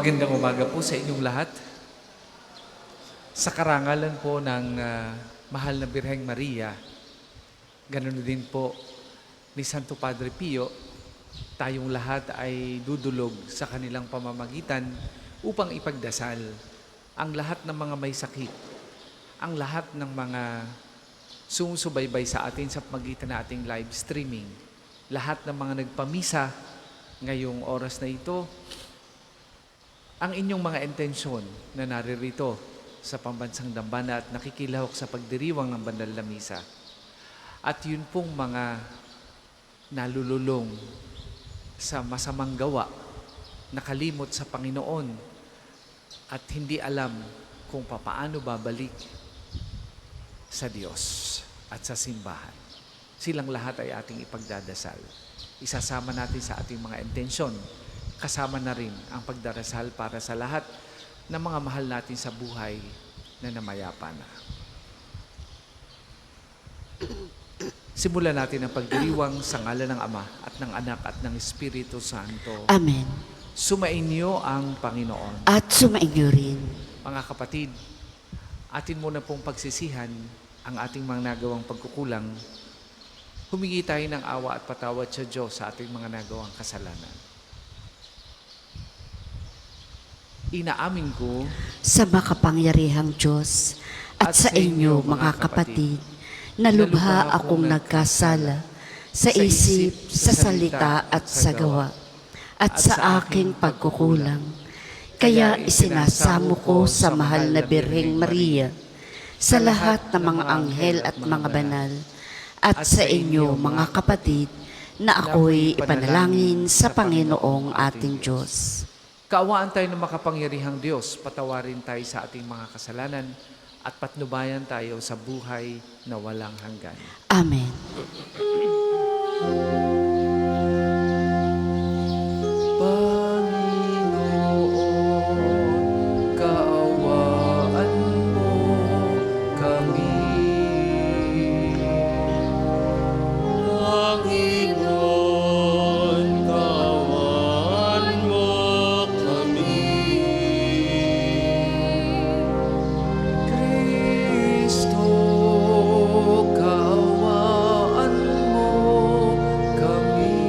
Magandang umaga po sa inyong lahat. Sa karangalan po ng mahal na Birheng Maria, ganoon din po ni Santo Padre Pio, tayong lahat ay dudulog sa kanilang pamamagitan upang ipagdasal ang lahat ng mga may sakit, ang lahat ng mga sumusubaybay sa atin sa pagitan ng ating live streaming, lahat ng mga nagpamisa ngayong oras na ito, ang inyong mga intensyon na naririto sa pambansang dambana at nakikilahok sa pagdiriwang ng banal na misa. At yun pong mga nalululong sa masamang gawa, nakalimot sa Panginoon at hindi alam kung papaano babalik sa Diyos at sa simbahan. Silang lahat ay ating ipagdadasal. Isasama natin sa ating mga intensyon. Kasama na rin ang pagdarasal para sa lahat ng mga mahal natin sa buhay na namayapa na. Simulan natin ang pagdiriwang sa ngalan ng Ama at ng Anak at ng Espiritu Santo. Amen. Sumainyo ang Panginoon. At sumainyo rin. Mga kapatid, atin muna pong pagsisihan ang ating mga nagawang pagkukulang. Humingi tayo ng awa at patawad sa Diyos sa ating mga nagawang kasalanan. Inaamin ko Sa makapangyarihang Diyos at sa inyo mga kapatid, na lubha akong nagkasala sa isip, sa salita at sa gawa, at sa aking pagkukulang. Kaya isinasamo ko sa mahal na Birheng Maria, sa lahat ng mga anghel at mga banal, at sa inyo mga kapatid, na ako'y ipanalangin sa Panginoong ating Diyos. kaawaan tayo ng makapangyarihang Diyos, patawarin tayo sa ating mga kasalanan at patnubayan tayo sa buhay na walang hanggan. Amen. Panginoon, kaawaan mo kami. Panginoon, kaawaan mo kami. Kristo, kaawaan mo kami.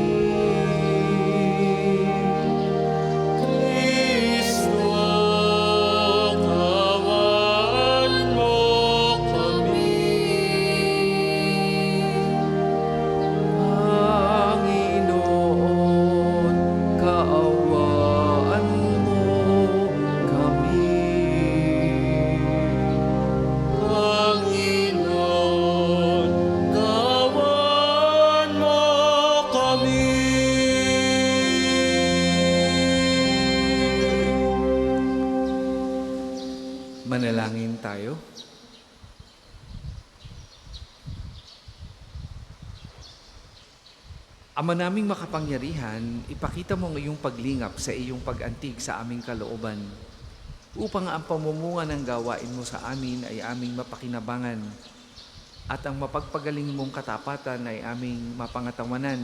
Kristo, kaawaan mo kami. Panginoon, kaawaan mo kami. Panginoon, kaawaan mo kami. Manalangin tayo. Ama naming makapangyarihan, ipakita mo ang iyong paglingap sa iyong pag-antig sa aming kalooban, upang ang pamumuha ng gawain mo sa amin ay aming mapakinabangan, at ang mapagpagaling mong katapatan ay aming mapangatawanan,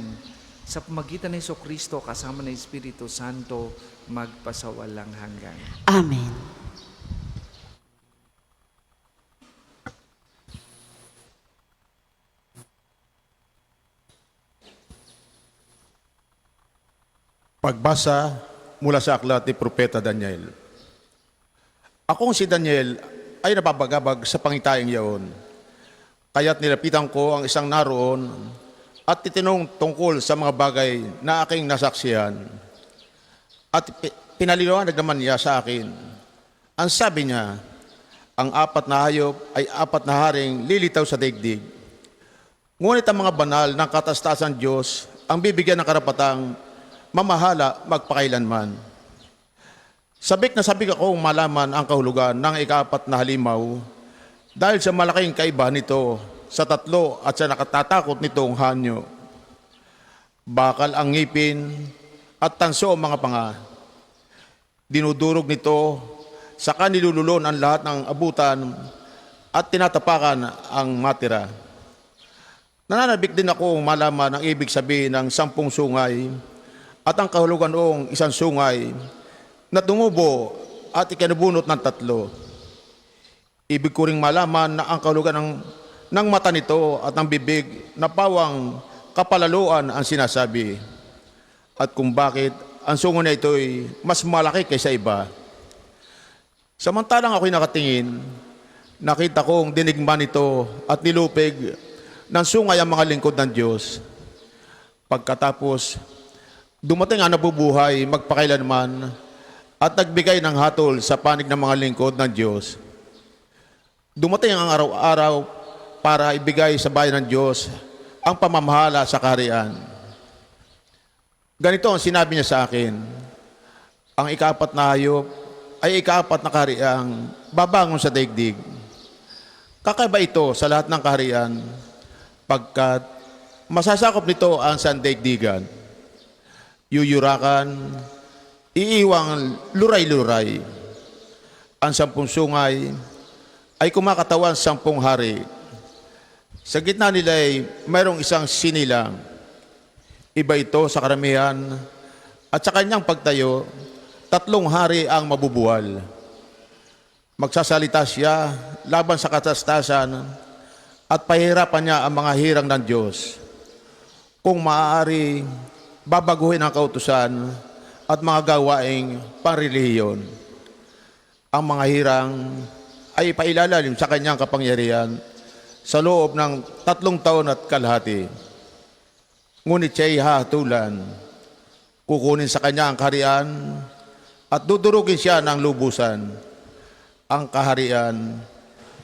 sa pamagitan ng Jesucristo kasama ng Espiritu Santo, magpasawalang hanggan. Amen. Pagbasa mula sa aklat ni Propeta Daniel. Akong si Daniel ay napapagabag sa pangitaing yaon. Kaya't nilapitan ko ang isang naroon at titinong tungkol sa mga bagay na aking nasaksihan. At pinaliwanag naman niya sa akin. Ang sabi niya, ang apat na hayop ay apat na haring lilitaw sa daigdig. Ngunit ang mga banal ng katastasan Diyos ang bibigyan ng karapatang mamahala magpakailanman. Sabik na sabik akong malaman ang kahulugan ng ika-4 na halimaw dahil sa malaking kaiba nito sa tatlo at sa nakatatakot nitong hanyo. Bakal ang ngipin at tanso ang mga panga. Dinudurog nito sa kanilululon ang lahat ng abutan at tinatapakan ang matira. Nananabik din ako malaman ang ibig sabihin ng 10 sungay at ang kahulugan noong isang sungay na tumubo at ikinabunot ng 3. Ibig ko ring malaman na ang kahulugan ng mata nito at ng bibig na pawang kapalaluan ang sinasabi at kung bakit ang sungo na ito'y mas malaki kaysa iba. Samantalang ako'y nakatingin, nakita kong dinigma nito at nilupig ng sungay ang mga lingkod ng Diyos. Pagkatapos, dumating ang nabubuhay magpakailanman at nagbigay ng hatol sa panig ng mga lingkod ng Diyos. Dumating ang araw-araw para ibigay sa bayan ng Diyos ang pamamahala sa kaharian. Ganito ang sinabi niya sa akin, ang ika-4 na hayop ay ika-4 na kahariang babangon sa daigdig. Kakaiba ito sa lahat ng kaharian pagkat masasakop nito ang sandaigdigan. Yuyurakan, iiwang luray-luray. Ang 10 sungay ay kumakatawan 10 hari. Sa gitna nila ay mayroong isang sinilang. Iba ito sa karamihan at sa kanyang pagtayo, 3 hari ang mabubuwal. Magsasalita siya laban sa katastasan at pahirapan niya ang mga hirang ng Diyos. Kung maaari, babaguhin ang kautusan at mga gawaing panrelihiyon. Ang mga hirang ay ipailalalim sa kanyang kapangyarihan sa loob ng 3 taon at kalahati. Ngunit siya'y hahatulan, kukunin sa kanya ang kaharian at dudurugin siya ng lubusan. Ang kaharian,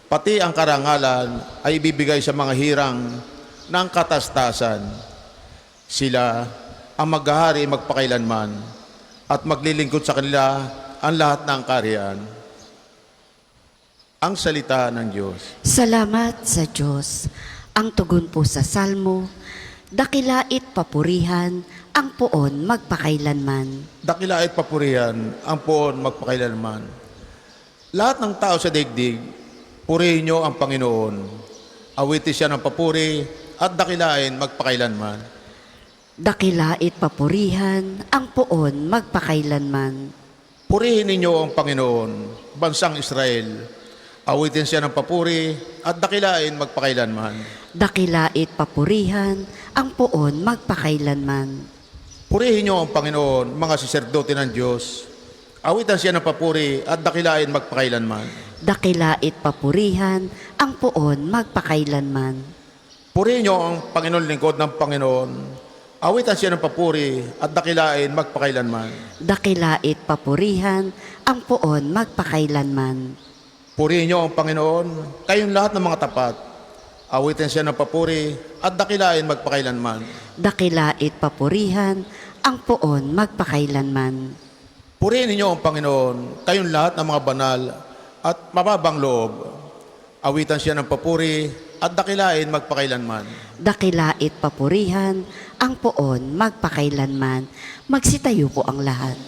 pati ang karangalan ay ibibigay sa mga hirang ng katastasan. Sila ang maghahari magpakailanman at maglilingkod sa kanila ang lahat ng kaharian. Ang salita ng Diyos. Salamat sa Diyos. Ang tugon po sa Salmo, dakilait papurihan, ang poon magpakailanman. Dakilait papurihan, ang poon magpakailanman. Lahat ng tao sa daigdig, purihin niyo ang Panginoon. Awitin siya ng papuri at dakilain magpakailanman. Dakilait papurihan, ang poon magpakailanman. Purihin ninyo ang Panginoon, bansang Israel. Awitin siya ng papuri at dakilain magpakailanman. Dakilait papurihan, ang poon magpakailanman. Purihin niyo ang Panginoon, mga saserdote ng Diyos. Awitan siya ng papuri at dakilain magpakailanman. Dakilait papurihan, ang poon magpakailanman. Purihin niyo ang Panginoon lingkod ng Panginoon. Awitan siya ng papuri at dakilain magpakailanman. Dakilait papurihan, ang poon magpakailanman. Purihin niyo ang Panginoon, kayong lahat ng mga tapat. Awitin siya ng papuri at dakilain magpakailanman. Dakilait papurihan, ang poon magpakailanman. Purihin niyo ang Panginoon, kayong lahat ng mga banal at mababang loob. Awitan siya ng papuri at dakilain magpakailanman. Dakilait papurihan, ang poon magpakailanman. Magsitayo po ang lahat.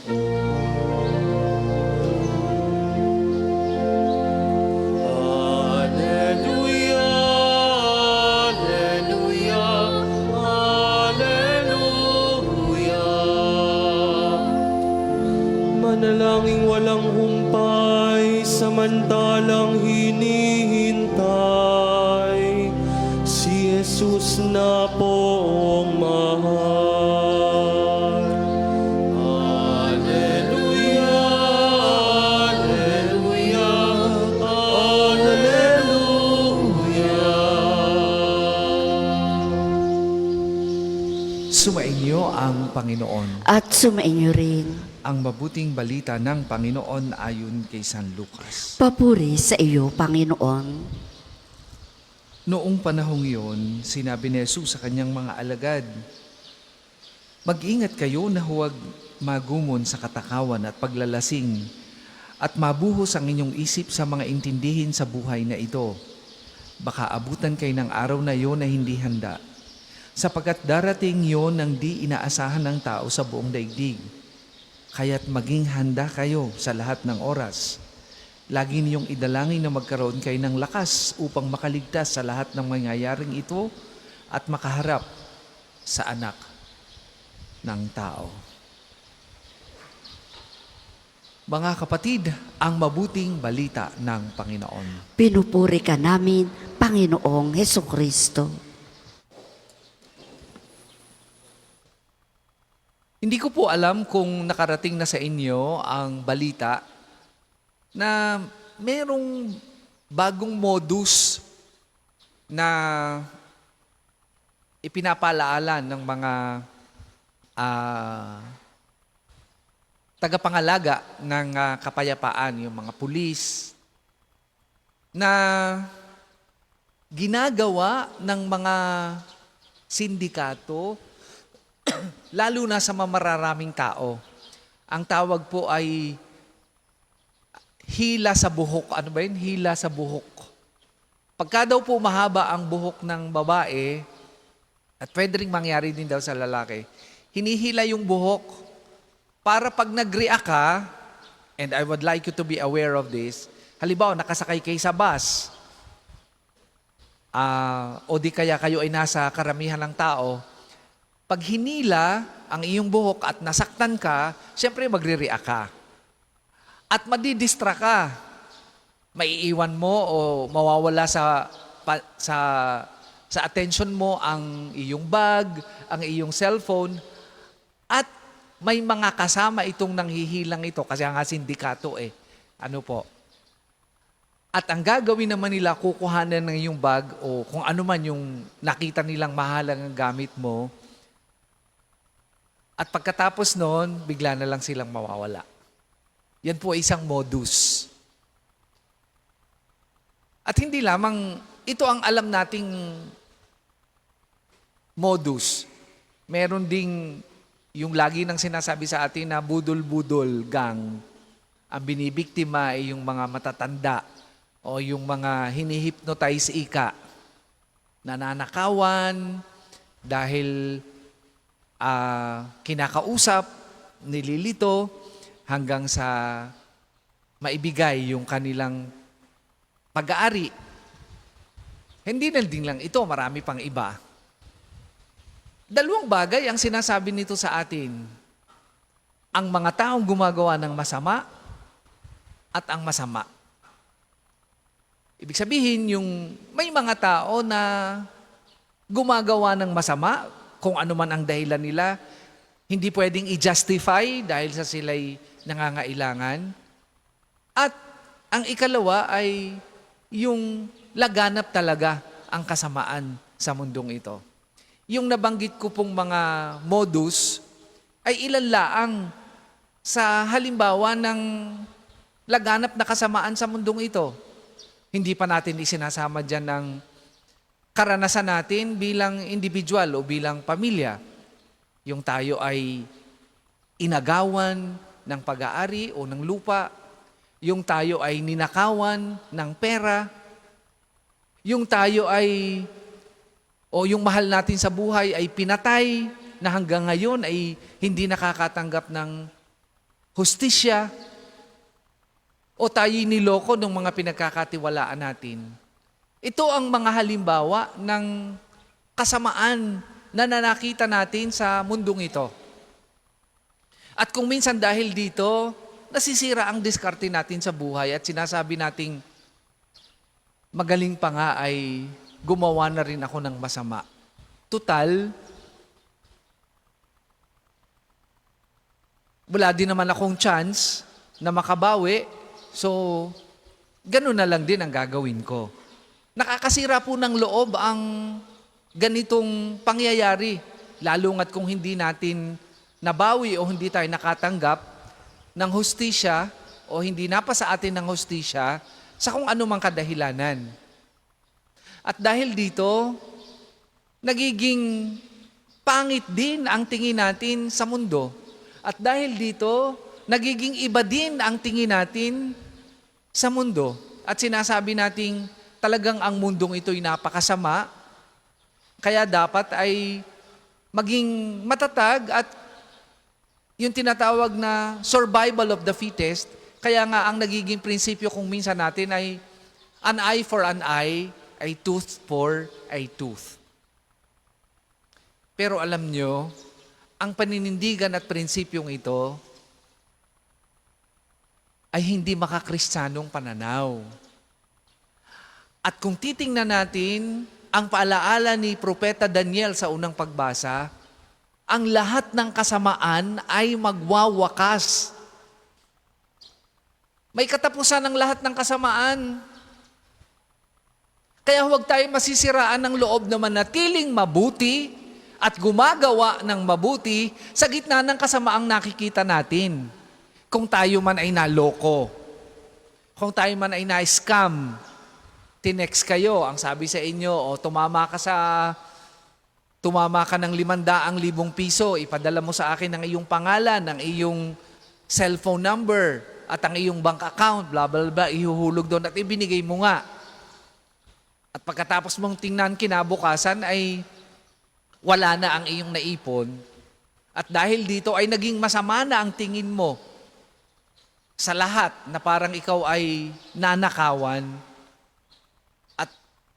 Manalangin walang humpay, samantalang hinihintay si Jesus na poong mahal. Alleluia, alleluia, alleluia. Sumainyo ang Panginoon. At sumainyo rin. Ang mabuting balita ng Panginoon ayon kay San Lucas. Papuri sa iyo, Panginoon. Noong panahong iyon, sinabi ni Jesus sa kanyang mga alagad, mag-ingat kayo na huwag magumon sa katakawan at paglalasing at mabuhos ang inyong isip sa mga intindihin sa buhay na ito. Baka abutan kayo ng araw na iyon na hindi handa, sapagkat darating iyon ng di inaasahan ng tao sa buong daigdig. Kaya't maging handa kayo sa lahat ng oras. Lagi niyong idalangin na magkaroon kayo ng lakas upang makaligtas sa lahat ng mangyayaring ito at makaharap sa anak ng tao. Mga kapatid, ang mabuting balita ng Panginoon. Pinupuri ka namin, Panginoong Heso Kristo. Hindi ko po alam kung nakarating na sa inyo ang balita na merong bagong modus na ipinapalaala ng mga tagapangalaga ng kapayapaan, yung mga pulis, na ginagawa ng mga sindikato, lalo na sa mamararaming tao. Ang tawag po ay hila sa buhok. Ano ba yun? Hila sa buhok. Pagka daw po mahaba ang buhok ng babae, at pwede rin mangyari din daw sa lalaki, hinihila yung buhok para pag nag-react ka, and I would like you to be aware of this, halimbawa nakasakay kayo sa bus, o di kaya kayo ay nasa karamihan ng tao, pag hinila ang iyong buhok at nasaktan ka, siyempre magre-react ka. At madidistract ka. Maiiwan mo o mawawala sa attention mo ang iyong bag, ang iyong cellphone, at may mga kasama itong nanghihilang ito kasi nga sindikato Ano po? At ang gagawin naman nila, kukuhanan ng iyong bag o kung ano man yung nakita nilang mahalang gamit mo. At pagkatapos noon, bigla na lang silang mawawala. Yan po ay isang modus. At hindi lamang, ito ang alam nating modus. Meron ding yung lagi nang sinasabi sa atin na budol-budol gang. Ang binibiktima ay yung mga matatanda o yung mga hinihipnotize ika. Nananakawan dahil kinakausap, nililito, hanggang sa maibigay yung kanilang pag-aari. Hindi na din lang ito, marami pang iba. Dalawang bagay ang sinasabi nito sa atin. Ang mga taong gumagawa ng masama at ang masama. Ibig sabihin, yung may mga tao na gumagawa ng masama, kung ano man ang dahilan nila, hindi pwedeng i-justify dahil sa sila'y nangangailangan. At ang ikalawa ay yung laganap talaga ang kasamaan sa mundong ito. Yung nabanggit ko pong mga modus ay ilan laang sa halimbawa ng laganap na kasamaan sa mundong ito. Hindi pa natin isinasama dyan ng karanasan natin bilang individual o bilang pamilya. Yung tayo ay inagawan ng pag-aari o ng lupa. Yung tayo ay ninakawan ng pera. Yung tayo ay o yung mahal natin sa buhay ay pinatay na hanggang ngayon ay hindi nakakatanggap ng hustisya. O tayo'y niloko ng mga pinagkakatiwalaan natin. Ito ang mga halimbawa ng kasamaan na nakita natin sa mundong ito. At kung minsan dahil dito, nasisira ang diskarte natin sa buhay at sinasabi nating magaling pa nga ay gumawa na rin ako ng masama. Tutal, wala din naman akong chance na makabawi, so ganun na lang din ang gagawin ko. Nakakasira po ng loob ang ganitong pangyayari, lalo nga't kung hindi natin nabawi o hindi tayo nakatanggap ng hustisya o hindi napasa atin ng hustisya sa kung anumang kadahilanan. At dahil dito, nagiging pangit din ang tingin natin sa mundo. At dahil dito, nagiging iba din ang tingin natin sa mundo. At sinasabi nating talagang ang mundong ito'y napakasama, kaya dapat ay maging matatag at yung tinatawag na survival of the fittest, kaya nga ang nagiging prinsipyo kung minsan natin ay an eye for an eye, a tooth for a tooth. Pero alam nyo, ang paninindigan at prinsipyong ito ay hindi makakristanong pananaw. At kung titingnan natin ang paalaala ni Propeta Daniel sa unang pagbasa, ang lahat ng kasamaan ay magwawakas. May katapusan ang lahat ng kasamaan. Kaya huwag tayo masisiraan ng loob na manatiling mabuti at gumagawa ng mabuti sa gitna ng kasamaang nakikita natin. Kung tayo man ay naloko, kung tayo man ay na-scam, tinext kayo, ang sabi sa inyo, o tumama ka ng 500,000 piso, ipadala mo sa akin ang iyong pangalan, ang iyong cellphone number, at ang iyong bank account, blah, blah, blah, ihuhulog doon at ibinigay mo nga. At pagkatapos mong tingnan kinabukasan ay wala na ang iyong naipon. At dahil dito ay naging masama na ang tingin mo sa lahat na parang ikaw ay nanakawan at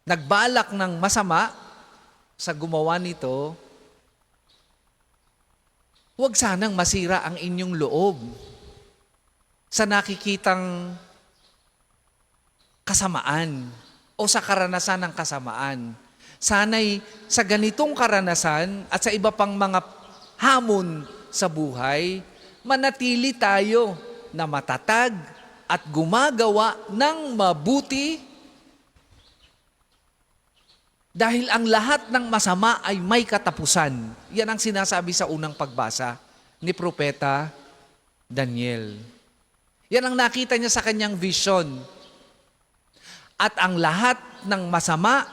nagbalak ng masama sa gumawa nito, huwag sanang masira ang inyong loob sa nakikitang kasamaan o sa karanasan ng kasamaan. Sana'y sa ganitong karanasan at sa iba pang mga hamon sa buhay, manatili tayo na matatag at gumagawa ng mabuti dahil ang lahat ng masama ay may katapusan. Yan ang sinasabi sa unang pagbasa ni Propeta Daniel. Yan ang nakita niya sa kanyang vision. At ang lahat ng masama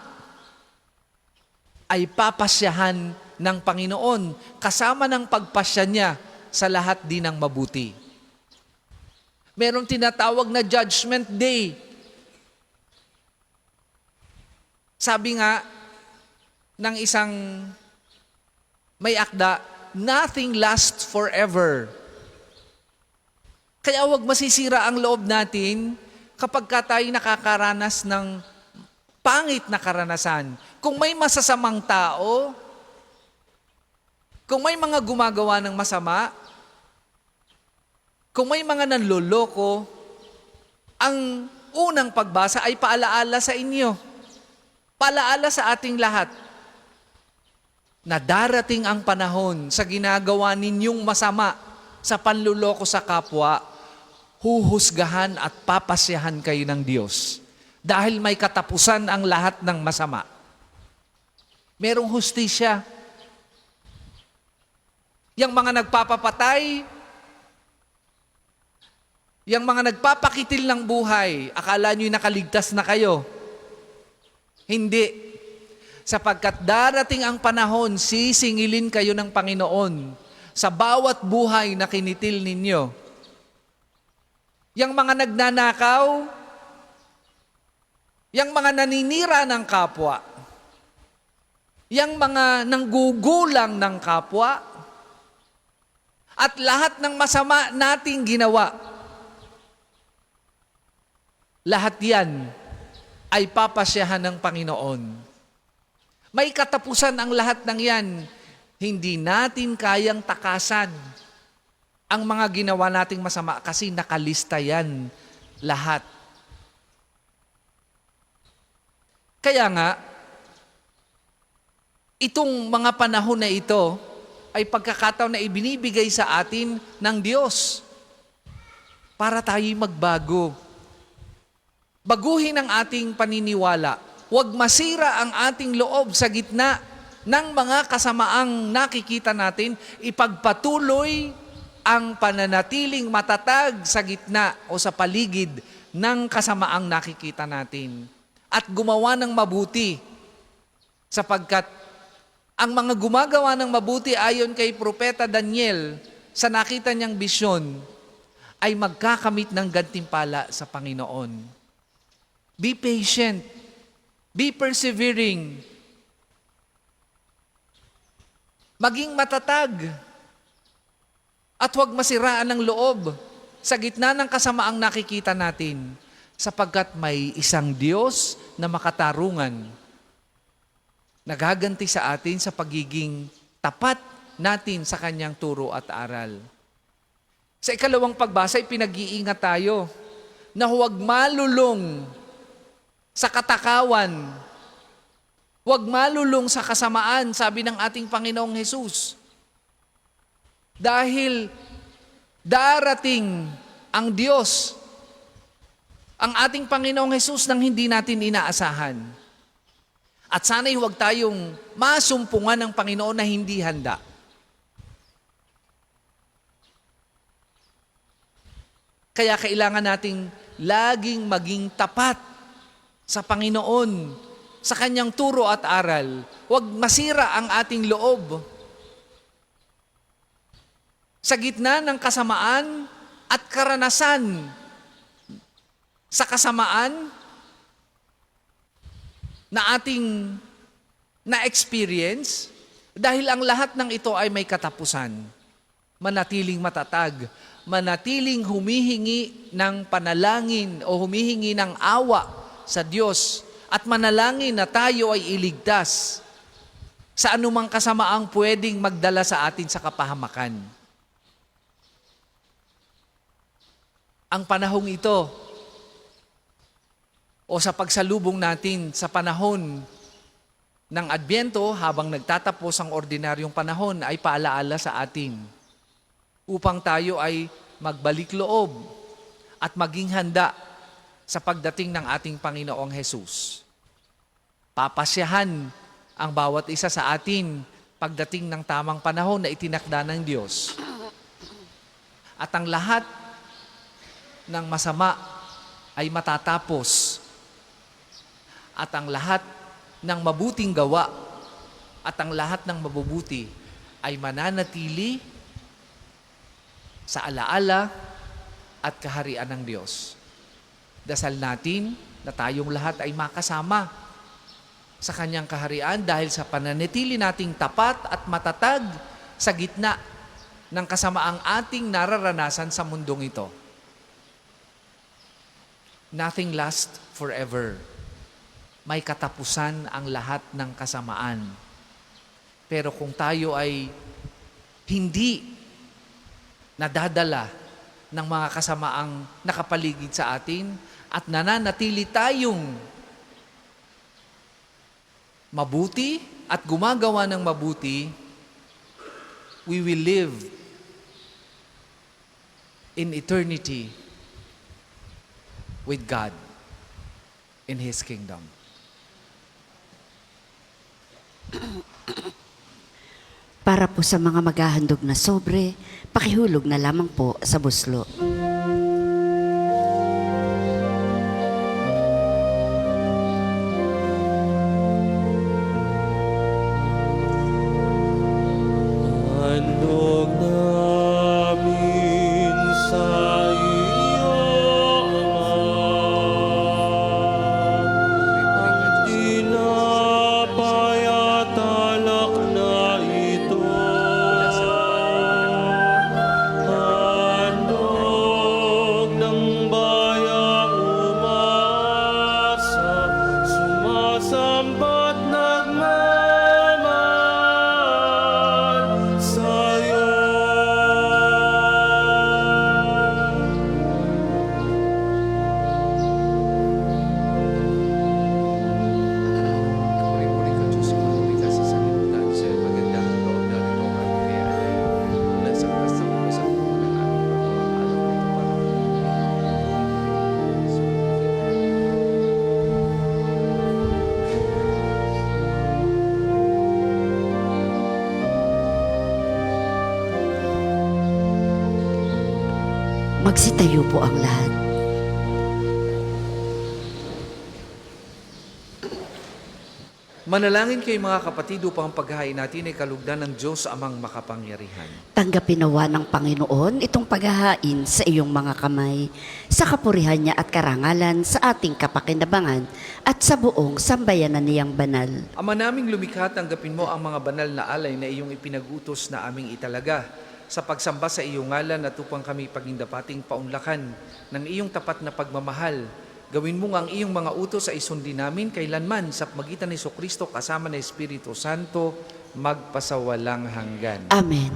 ay papasyahan ng Panginoon kasama ng pagpasya niya sa lahat din ng mabuti. Merong tinatawag na Judgment Day. Sabi nga ng isang may akda, nothing lasts forever. Kaya huwag masisira ang loob natin kapag tayo nakakaranas ng pangit na karanasan. Kung may masasamang tao, kung may mga gumagawa ng masama, kung may mga nanloloko, ang unang pagbasa ay paalaala sa inyo. Paalaala sa ating lahat na darating ang panahon sa ginagawa ninyong masama sa panluloko sa kapwa, huhusgahan at papasyahan kayo ng Diyos. Dahil may katapusan ang lahat ng masama. Merong hustisya. Yang mga nagpapapatay, yang mga nagpapakitil ng buhay, akala nyo'y nakaligtas na kayo. Hindi. Sapagkat darating ang panahon, sisingilin kayo ng Panginoon sa bawat buhay na kinitil ninyo. Yang mga nagnanakaw, yang mga naninira ng kapwa, yang mga nanggugulang ng kapwa, at lahat ng masama nating ginawa, lahat yan ay papasyahan ng Panginoon. May katapusan ang lahat ng yan. Hindi natin kayang takasan ang mga ginawa nating masama kasi nakalista yan lahat. Kaya nga, itong mga panahon na ito ay pagkakataon na ibinibigay sa atin ng Diyos para tayo'y magbago. Baguhin ang ating paniniwala. Huwag masira ang ating loob sa gitna ng mga kasamaang nakikita natin. Ipagpatuloy ang pananatiling matatag sa gitna o sa paligid ng kasamaang nakikita natin. At gumawa ng mabuti sapagkat ang mga gumagawa ng mabuti ayon kay Propeta Daniel sa nakita niyang bisyon ay magkakamit ng gantimpala sa Panginoon. Be patient. Be persevering. Maging matatag. At huwag masiraan ng loob sa gitna ng kasamaang nakikita natin sapagkat may isang Diyos na makatarungan. Nagaganti sa atin sa pagiging tapat natin sa Kanyang turo at aral. Sa ikalawang pagbasa, pinag-iingat tayo na huwag malulong sa katakawan, huwag malulong sa kasamaan, sabi ng ating Panginoong Hesus. Dahil darating ang Diyos, ang ating Panginoong Hesus nang hindi natin inaasahan. At sana'y huwag tayong masumpungan ng Panginoon na hindi handa. Kaya kailangan nating laging maging tapat sa Panginoon, sa Kanyang turo at aral. Huwag masira ang ating loob. Sa gitna ng kasamaan at karanasan, sa kasamaan na ating na-experience, dahil ang lahat ng ito ay may katapusan. Manatiling matatag, manatiling humihingi ng panalangin o humihingi ng awa sa Diyos at manalangin na tayo ay iligtas sa anumang kasamaang pwedeng magdala sa atin sa kapahamakan. Ang panahong ito o sa pagsalubong natin sa panahon ng Adbyento habang nagtatapos ang ordinaryong panahon ay paalaala sa atin upang tayo ay magbalik loob at maging handa sa pagdating ng ating Panginoong Hesus. Papasyahan ang bawat isa sa atin pagdating ng tamang panahon na itinakda ng Diyos. At ang lahat ng masama ay matatapos. At ang lahat ng mabuting gawa at ang lahat ng mabubuti ay mananatili sa alaala at kaharian ng Diyos. Dasal natin na tayong lahat ay makasama sa Kanyang kaharian dahil sa pananatili nating tapat at matatag sa gitna ng kasamaang ating nararanasan sa mundong ito. Nothing lasts forever. May katapusan ang lahat ng kasamaan. Pero kung tayo ay hindi nadadala ng mga kasamaang nakapaligid sa atin at nananatili tayong mabuti at gumagawa ng mabuti, we will live in eternity with God in His kingdom. Para po sa mga maghahandog na sobre, pakihulog na lamang po sa buslo. Handog namin sa iyo, Ama. Tinapay at alak na ito. Handog ng bayang umasa, sumasambat nagmamahal sa'yo. Puri-puri ka, Diyos, puri ka sa sanlibutan sa magandang loob na rin ang aming kayaan. Mula sa basta mo sa mga ng aming pagpapaalam na ito Magsitayo po ang lahat. Manalangin kayo mga kapatid upang ang paghahain natin ay kalugdan ng Diyos amang makapangyarihan. Tanggapin nawa ng Panginoon itong paghahain sa iyong mga kamay, sa kapurihan niya at karangalan sa ating kapakinabangan at sa buong sambayanan niyang banal. Ama naming lumikha, tanggapin mo ang mga banal na alay na iyong ipinagutos na aming italaga sa pagsamba sa iyong ngalan at upang kami pagindapating paunlakan ng iyong tapat na pagmamahal. Gawin mo ang iyong mga utos ay sundin namin kailanman sa magitan ni Jesucristo kasama ng Espiritu Santo magpasawalang hanggan. Amen.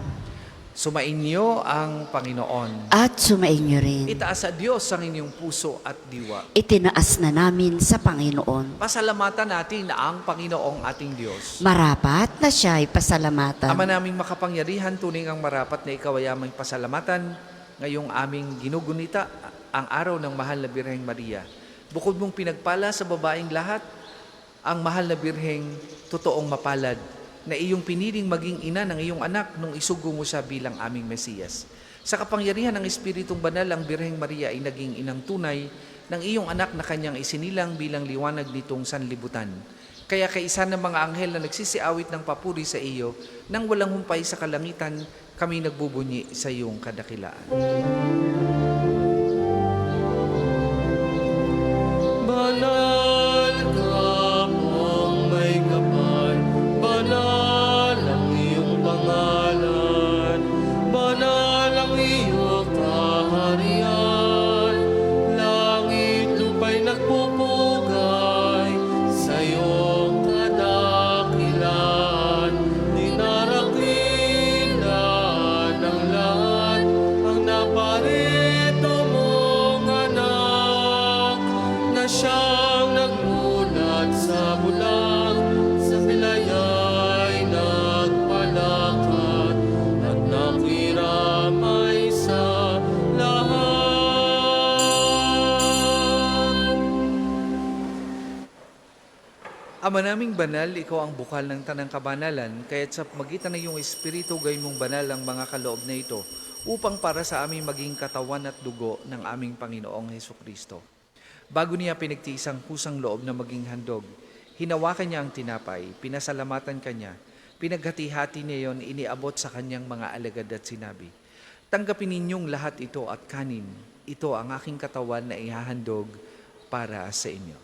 Sumainyo ang Panginoon. At sumainyo rin. Itaas sa Diyos ang inyong puso at diwa. Itinaas na namin sa Panginoon. Pasalamatan natin na ang Panginoong ating Diyos. Marapat na siya ay pasalamatan. Ama naming makapangyarihan, tunay ang marapat na ikaw ay aming pasalamatan ngayong aming ginugunita ang araw ng mahal na Birheng Maria. Bukod mong pinagpala sa babaeng lahat, ang mahal na Birheng totoong mapalad na iyong piniling maging ina ng iyong anak nung isugo mo siya bilang aming Mesiyas. Sa kapangyarihan ng Espiritong Banal, ang Birheng Maria ay naging inang tunay ng iyong anak na kanyang isinilang bilang liwanag nitong sanlibutan. Kaya kaisa ng mga anghel na nagsisiawit ng papuri sa iyo, nang walang humpay sa kalangitan, kami nagbubunyi sa iyong kadakilaan. Banal ka pong may kapal, banal ang iyong pangalan, banal ang iyong kaharian, langit lupa'y nagpupugay sa iyong kadakilaan, dinarakilan ng lahat ang naparito mong anak, na siyang nagmulat sa bulag, sa bilayay nagpalakad, at nakiramay sa lahat. Ama naming banal, ikaw ang bukal ng tanang kabanalan, kaya't sa magitan ng iyong Espiritu, gawin mong banal ang mga kaloob na ito, upang para sa aming maging katawan at dugo ng aming Panginoong Hesukristo. Bago niya pinagtiisang pusang loob na maging handog, hinawakan niya ang tinapay, pinasalamatan kanya, pinaghati-hati niya yon, iniabot sa kanyang mga alagad at sinabi, "Tanggapin ninyong lahat ito at kanin, ito ang aking katawan na ihahandog para sa inyo."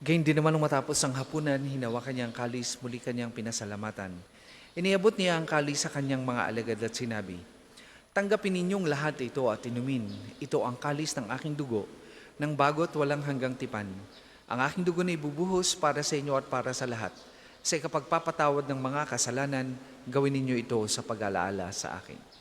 Gayun din naman nung matapos ang hapunan, hinawakan niya ang kalis, muli kanyang pinasalamatan. Iniabot niya ang kalis sa kanyang mga alagad at sinabi, "Tanggapin ninyong lahat ito at inumin. Ito ang kalis ng aking dugo, ng bagot walang hanggang tipan. Ang aking dugo na ibubuhos para sa inyo at para sa lahat. Sa ikapagpapatawad ng mga kasalanan, gawin ninyo ito sa pag-alaala sa akin."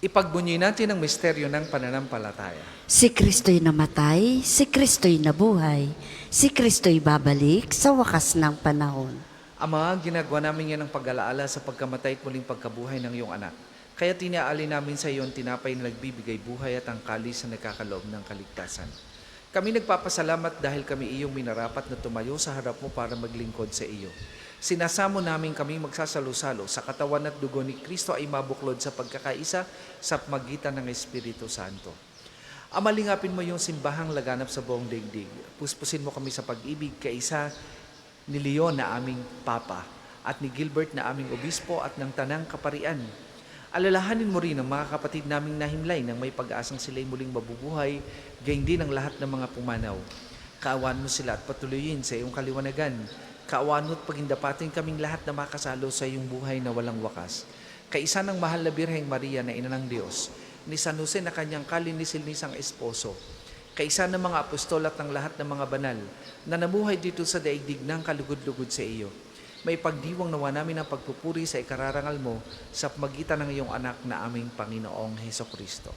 Ipagbunyi natin ang misteryo ng pananampalataya. Si Kristo'y namatay, si Kristo'y nabuhay, si Kristo'y babalik sa wakas ng panahon. Ama, ginagawa namin yan ng pag-alaala sa pagkamatay at muling pagkabuhay ng iyong anak. Kaya tinaali namin sa iyo ang tinapay na nagbibigay buhay at ang kalis na nagkakaloob ng kaligtasan. Kami nagpapasalamat dahil kami iyong minarapat na tumayo sa harap mo para maglingkod sa iyo. Sinasamo namin kami magsasalo-salo sa katawan at dugo ni Kristo ay mabuklod sa pagkakaisa sa magitan ng Espiritu Santo. Ama, lingapin mo yung simbahang laganap sa buong daigdig. Puspusin mo kami sa pag-ibig kaisa ni Leon na aming Papa at ni Gilbert na aming Obispo at ng Tanang Kaparian. Alalahanin mo rin ang mga kapatid naming nahimlay nang may pag-asang sila'y muling mabubuhay, gayon din ang lahat ng mga pumanaw. Kaawaan mo sila at patuloyin sa iyong kaliwanagan. Kaawaan mo at pagindapatin kaming lahat na makasalo sa iyong buhay na walang wakas. Kaisa ng mahal na Birheng Maria na ina ng Diyos, ni San Jose na kanyang kalinisil-nisang esposo, kaisa ng mga apostol at ng lahat ng mga banal na namuhay dito sa daigdig ng kalugod-lugod sa iyo. May pagdiwang nawa namin ang pagpupuri sa ikararangal mo sa magitan ng iyong anak na aming Panginoong Hesukristo.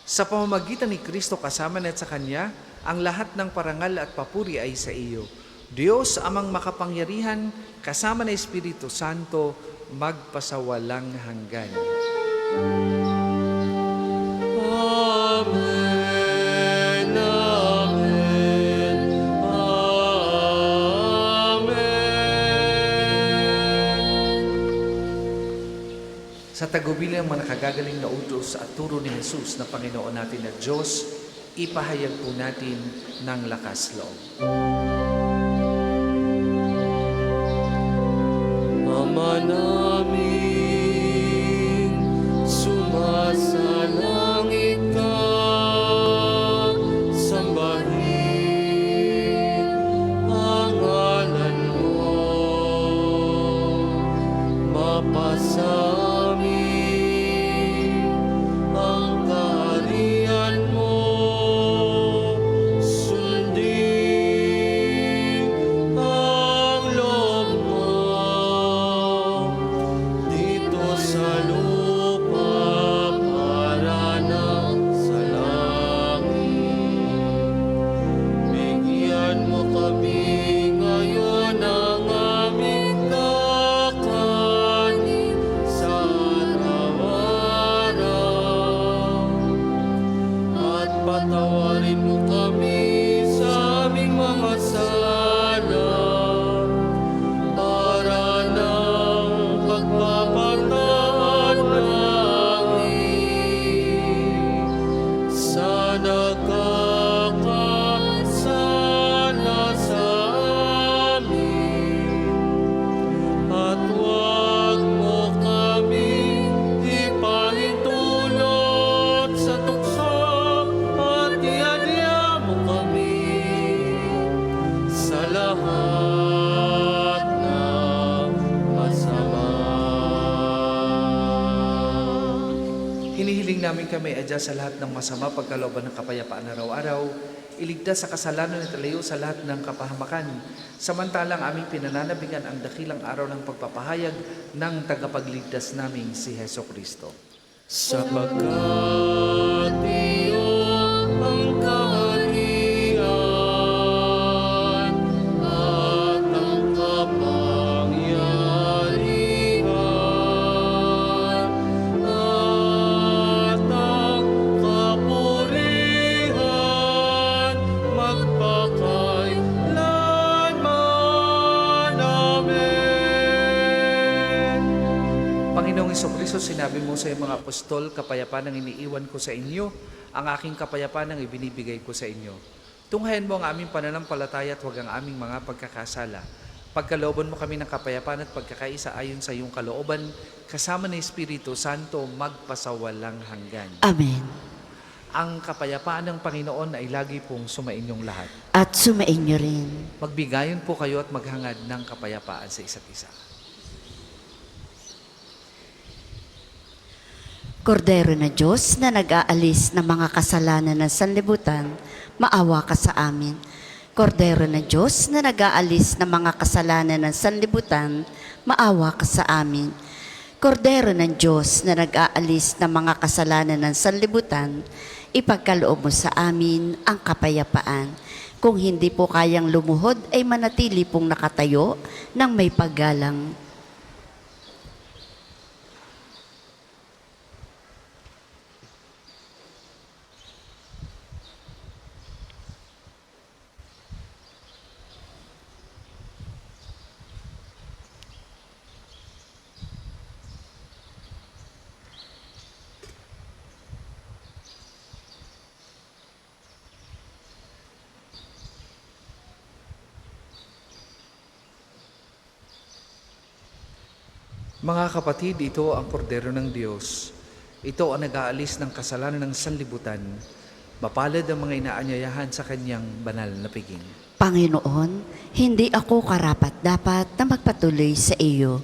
Sa pamamagitan ni Kristo kasama na sa Kanya, ang lahat ng parangal at papuri ay sa iyo. Diyos amang makapangyarihan, kasama na Espiritu Santo, magpasawalang hanggan. Amen, amen, amen. Sa tagubilin ng mga nakagagaling na utos at turo ni Jesus na Panginoon natin at Diyos, ipahayag po natin ng lakas loob. Ama Ama namin, sumasalangit ka, sambahin ang ngalan mo, mapasamin ang kaharian mo, sundin ang loob mo dito sa lupa para na sa langit. Bigyan mo kami ngayon ng aming kakanin sa araw-araw. At patawarin mo kami sa aming mga sala para ng pagpapataan namin sa nagkakasala sa amin. At huwag mo kami ipahintulot sa tukso at iadya mo kami sa lahat ng masama. Hinihiling namin kami adya sa lahat ng masama, pagkalooban ng kapayapaan araw-araw, iligtas sa kasalanan at ilayo sa lahat ng kapahamakan. Samantalang aming pinananabigan ang dakilang araw ng pagpapahayag ng tagapagligtas naming si Heso Kristo. Sapagkat iyo ang kaharian at ang kapangyarihan at ang kapurihan magpakailanman. Amen. Panginoong Hesukristo, sinabi mo sa iyong mga apostol, kapayapaan ang iniiwan ko sa inyo, ang aking kapayapaan ang ibinibigay ko sa inyo. Tunghayan mo ang aming pananampalataya at huwag ang aming mga pagkakasala. Pagkalooban mo kami ng kapayapaan at pagkakaisa ayon sa iyong kalooban, kasama ng Espiritu Santo, magpasawalang hanggan. Amen. Ang kapayapaan ng Panginoon ay lagi pong sumainyong lahat. At sumainyo rin. Magbigayon po kayo at maghangad ng kapayapaan sa isa't isa. Kordero na Diyos na nag-aalis ng mga kasalanan ng sanlibutan, maawa ka sa amin. Kordero na Diyos na nag-aalis ng mga kasalanan ng sanlibutan, maawa ka sa amin. Kordero ng Diyos na nag-aalis ng mga kasalanan ng sanlibutan, ipagkaloob mo sa amin ang kapayapaan. Kung hindi po kayang lumuhod, ay manatili pong nakatayo ng may paggalang. Mga kapatid, ito ang kordero ng Diyos. Ito ang nag-aalis ng kasalanan ng sanlibutan. Mapalad ang mga inaanyayahan sa kanyang banal na piging. Panginoon, hindi ako karapat-dapat na magpatuloy sa iyo,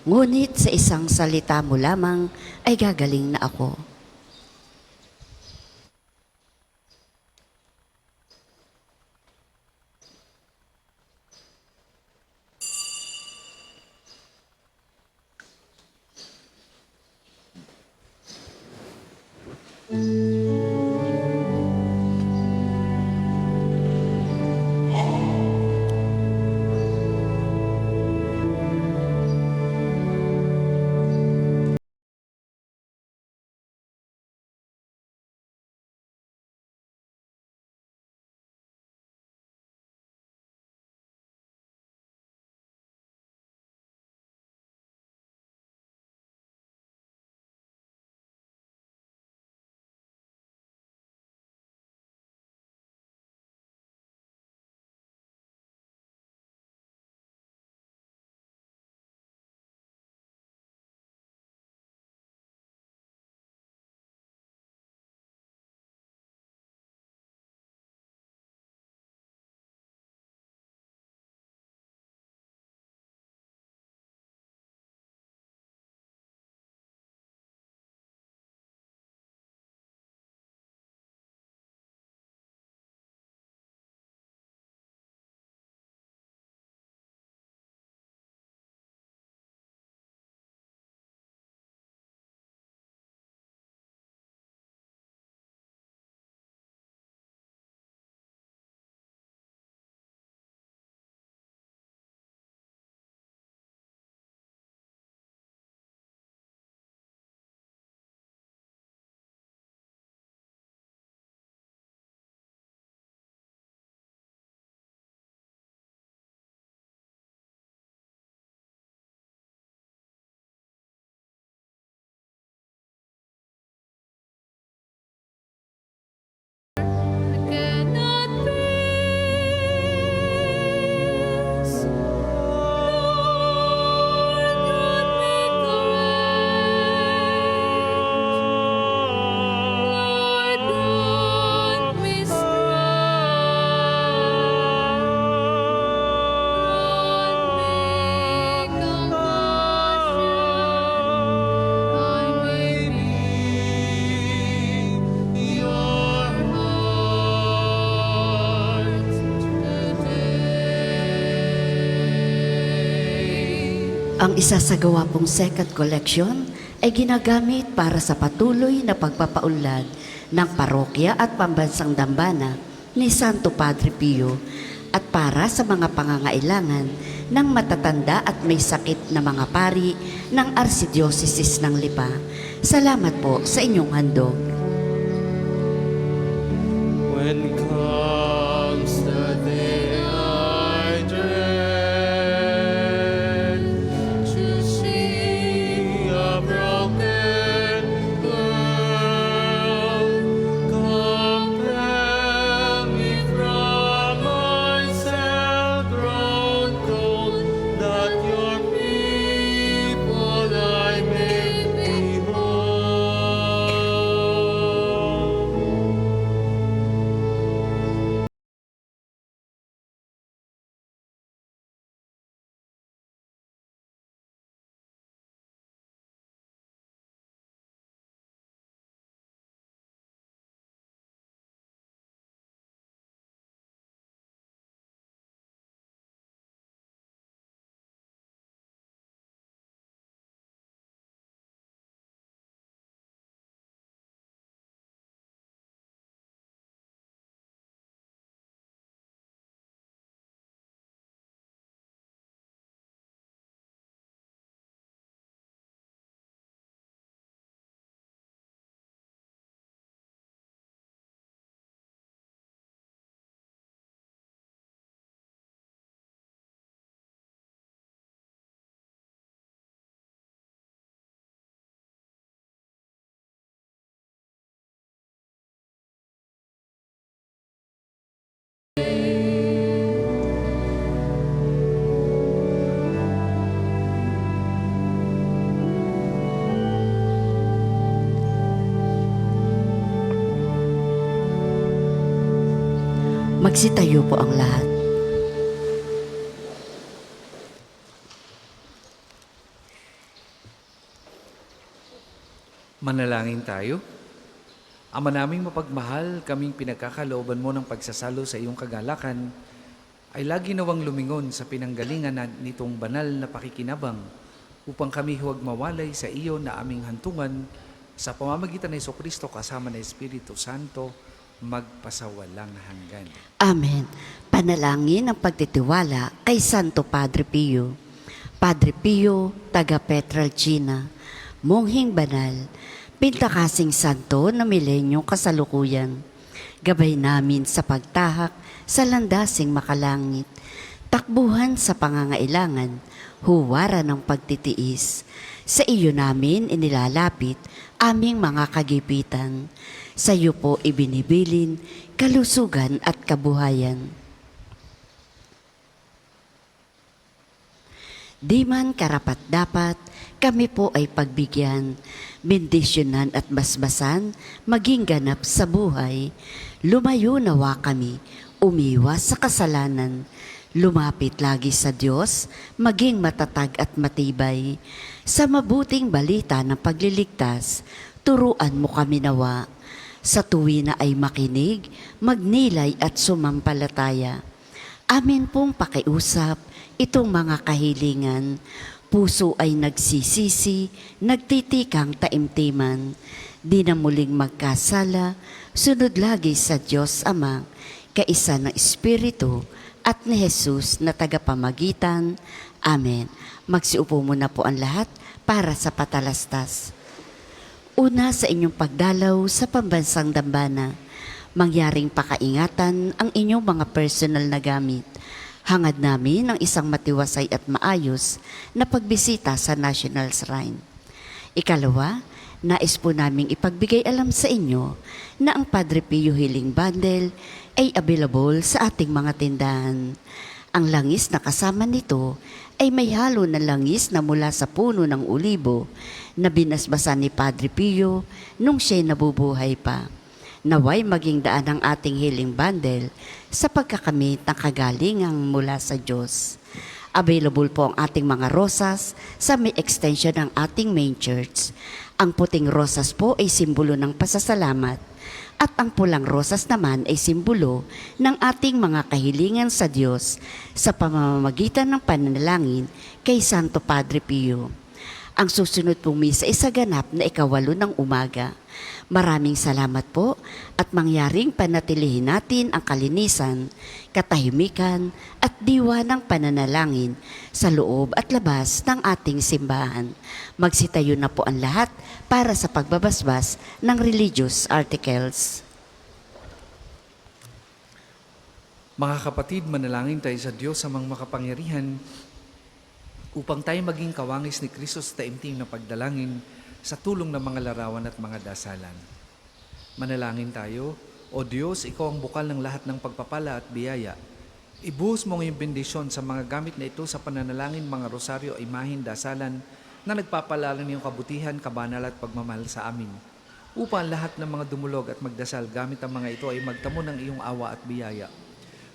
ngunit sa isang salita mo lamang ay gagaling na ako. Ang isasagawa pong second collection ay ginagamit para sa patuloy na pagpapaunlad ng parokya at pambansang dambana ni Santo Padre Pio at para sa mga pangangailangan ng matatanda at may sakit na mga pari ng Archdiocese ng Lipa. Salamat po sa inyong handog. When comes the day I dread, to see a broken world, compel me from myself grown cold, that your people I may behold. Magsitayo po ang lahat. Manalangin tayo. Ama naming mapagmahal, kaming pinagkakalooban mo ng pagsasalo sa iyong kagalakan, ay lagi nawang lumingon sa pinanggalingan nitong banal na pakikinabang upang kami huwag mawalay sa iyo na aming hantungan sa pamamagitan ng Jesucristo kasama ng Espiritu Santo, magpasawalang hanggan. Amen. Panalangin ang pagtitiwala kay Santo Padre Pio. Padre Pio, taga Petralcina, monghing banal, pintakasing santo na milenyo kasalukuyan. Gabay namin sa pagtahak sa landasing makalangit, takbuhan sa pangangailangan, huwara ng pagtitiis. Sa iyo namin inilalapit aming mga kagipitan. Sa iyo po ibinibilin kalusugan at kabuhayan. Di man karapat-dapat, kami po ay pagbigyan, bendisyonan at basbasan, maging ganap sa buhay. Lumayo nawa kami, umiwas sa kasalanan, lumapit lagi sa Diyos, maging matatag at matibay. Sa mabuting balita ng pagliligtas, turuan mo kami nawa. Sa tuwi na ay makinig, magnilay at sumampalataya. Amin pong pakiusap itong mga kahilingan. Puso ay nagsisisi, nagtitikang taimtiman. Di na muling magkasala, sunod lagi sa Diyos Ama, kaisa ng Espiritu at ni Jesus na tagapamagitan. Amen. Magsiupo muna po ang lahat para sa patalastas. Una sa inyong pagdalaw sa pambansang dambana, mangyaring pakaingatan ang inyong mga personal na gamit. Hangad namin ang isang matiwasay at maayos na pagbisita sa National Shrine. Ikalawa, nais po naming ipagbigay alam sa inyo na ang Padre Pio Healing Bundle ay available sa ating mga tindahan. Ang langis na kasama nito ay may halo na langis na mula sa puno ng olibo na binasbasan ni Padre Pio nung siya'y nabubuhay pa. Naway maging daan ang ating healing bundle sa pagkakamit ng kagalingang mula sa Diyos. Available po ang ating mga rosas sa may extension ng ating main church. Ang puting rosas po ay simbolo ng pasasalamat. At ang pulang rosas naman ay simbolo ng ating mga kahilingan sa Diyos sa pamamagitan ng pananalangin kay Santo Padre Pio. Ang susunod pong misa ay sa ganap na 8 ng umaga. Maraming salamat po at mangyaring panatilihin natin ang kalinisan, katahimikan at diwa ng pananalangin sa loob at labas ng ating simbahan. Magsitayo na po ang lahat para sa pagbabasbas ng religious articles. Mga kapatid, manalangin tayo sa Diyos sa mga makapangyarihan upang tayo maging kawangis ni Kristo sa taimtim na pagdalangin sa tulong ng mga larawan at mga dasalan. Manalangin tayo. O Diyos, Ikaw ang bukal ng lahat ng pagpapala at biyaya. Ibuhos mo ngayong bendisyon sa mga gamit na ito sa pananalangin, mga rosaryo, imahin, dasalan na nagpapalala ng iyong kabutihan, kabanal at pagmamahal sa amin. Upang lahat ng mga dumulog at magdasal gamit ang mga ito ay magtamo ng iyong awa at biyaya.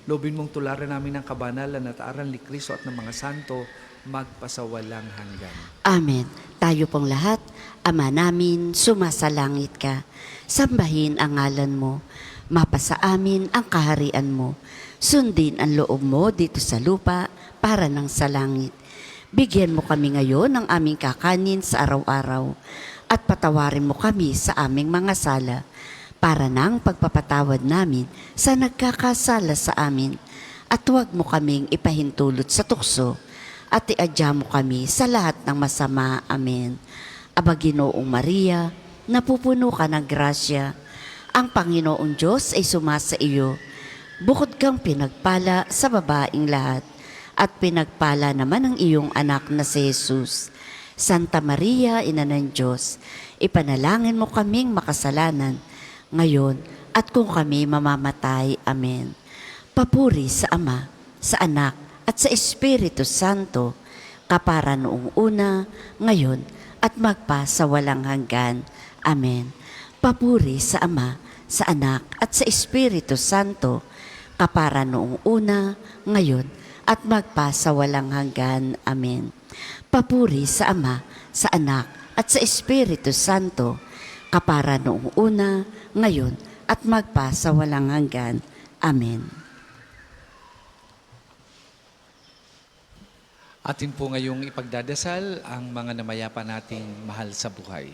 Lobin mong tularan namin ang kabanalan at aral ni Kristo at ng mga santo magpasawalang hanggan. Amen. Tayo pong lahat, Ama namin, sumasalangit ka. Sambahin ang ngalan mo. Mapasa amin ang kaharian mo. Sundin ang loob mo dito sa lupa para ng sa langit. Bigyan mo kami ngayon ng aming kakanin sa araw-araw at patawarin mo kami sa aming mga sala para ng pagpapatawad namin sa nagkakasala sa amin at huwag mo kaming ipahintulot sa tukso at iadya mo kami sa lahat ng masama. Amen. Aba Ginoong Maria, napupuno ka ng grasya, ang Panginoong Diyos ay sumasa iyo. Bukod kang pinagpala sa babaing lahat, at pinagpala naman ang iyong anak na si Jesus. Santa Maria, Ina ng Diyos, ipanalangin mo kaming makasalanan, ngayon at kung kami mamamatay. Amen. Papuri sa Ama, sa Anak, at sa Espiritu Santo, kapara noong una, ngayon, at magpa sa walang hanggan. Amen. Papuri sa Ama, sa Anak, at sa Espiritu Santo, kapara noong una, ngayon, at magpa sa walang hanggan. Amen. Papuri sa Ama, sa Anak, at sa Espiritu Santo, kapara noong una, ngayon, at magpa sa walang hanggan. Amen. Atin po ngayong ipagdadasal ang mga namayapa nating mahal sa buhay.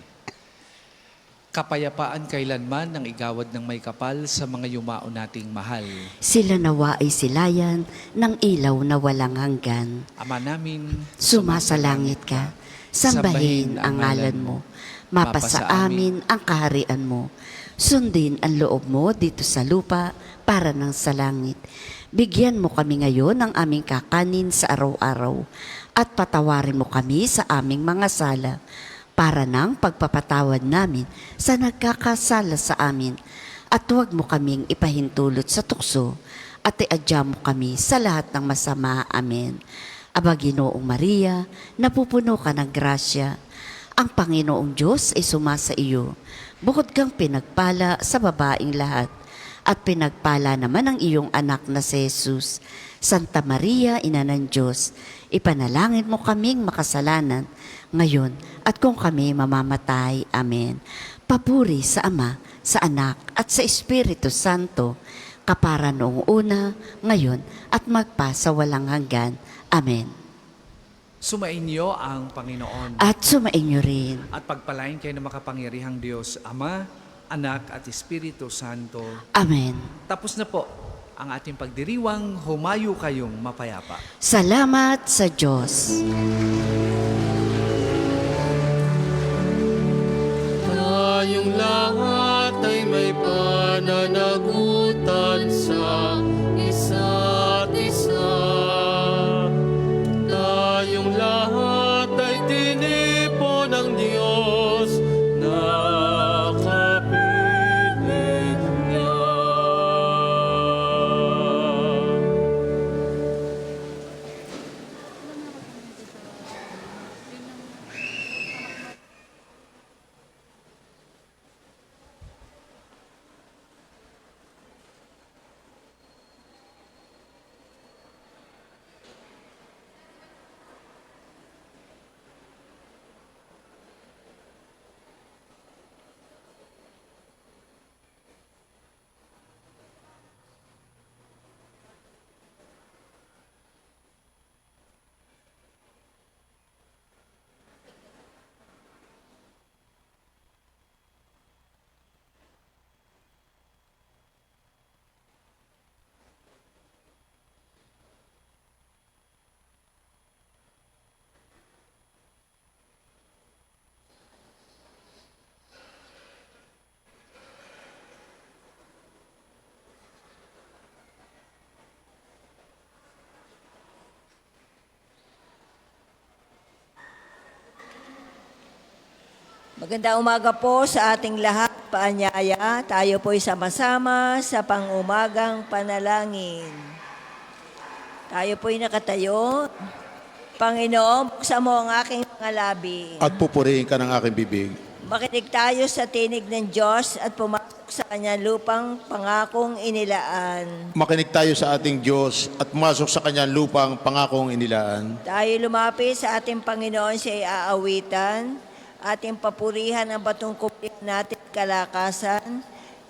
Kapayapaan kailanman ang igawad ng may kapal sa mga yumao nating mahal. Sila nawa ay silayan ng ilaw na walang hanggan. Ama namin, Sumasalangit ka, sambahin ang ngalan mo. Mapasa amin ang kaharian mo. Sundin ang loob mo dito sa lupa para ng sa langit. Bigyan mo kami ngayon ng aming kakanin sa araw-araw at patawarin mo kami sa aming mga sala para ng pagpapatawad namin sa nagkakasala sa amin at huwag mo kaming ipahintulot sa tukso at iadya mo kami sa lahat ng masama. Amen. Aba Ginoong Maria, napupuno ka ng grasya. Ang Panginoong Diyos ay sumasa iyo. Bukod kang pinagpala sa babaing lahat at pinagpala naman ang iyong anak na si Jesus. Santa Maria, Ina ng Diyos, ipanalangin mo kaming makasalanan ngayon at kung kami mamamatay. Amen. Papuri sa Ama, sa Anak, at sa Espiritu Santo, kapara noong una, ngayon, at magpa sa walang hanggan. Amen. sumainyo ang Panginoon. At sumainyo rin. At pagpalain kayo ng makapangyarihang Diyos, Ama, Anak, at Espiritu Santo. Amen. Tapos na po ang ating pagdiriwang, humayo kayong mapayapa. Salamat sa Diyos. Tayong lahat ay may pananagutan sa isa't isa. Tayong lahat ay tinipo ng Diyos na kapiling niya. Magandang umaga po sa ating lahat, paanyaya. Tayo po'y sama-sama sa pangumagang panalangin. Tayo po'y nakatayo. Panginoon, buksan mo ang aking mga labi. At pupurihin ka ng aking bibig. Makinig tayo sa tinig ng Diyos at pumasok sa kanyang lupang pangakong inilaan. Makinig tayo sa ating Diyos at pumasok sa kanyang lupang pangakong inilaan. Tayo lumapit sa ating Panginoon siya'y aawitan. Ating papurihan ang batong kupit natin kalakasan.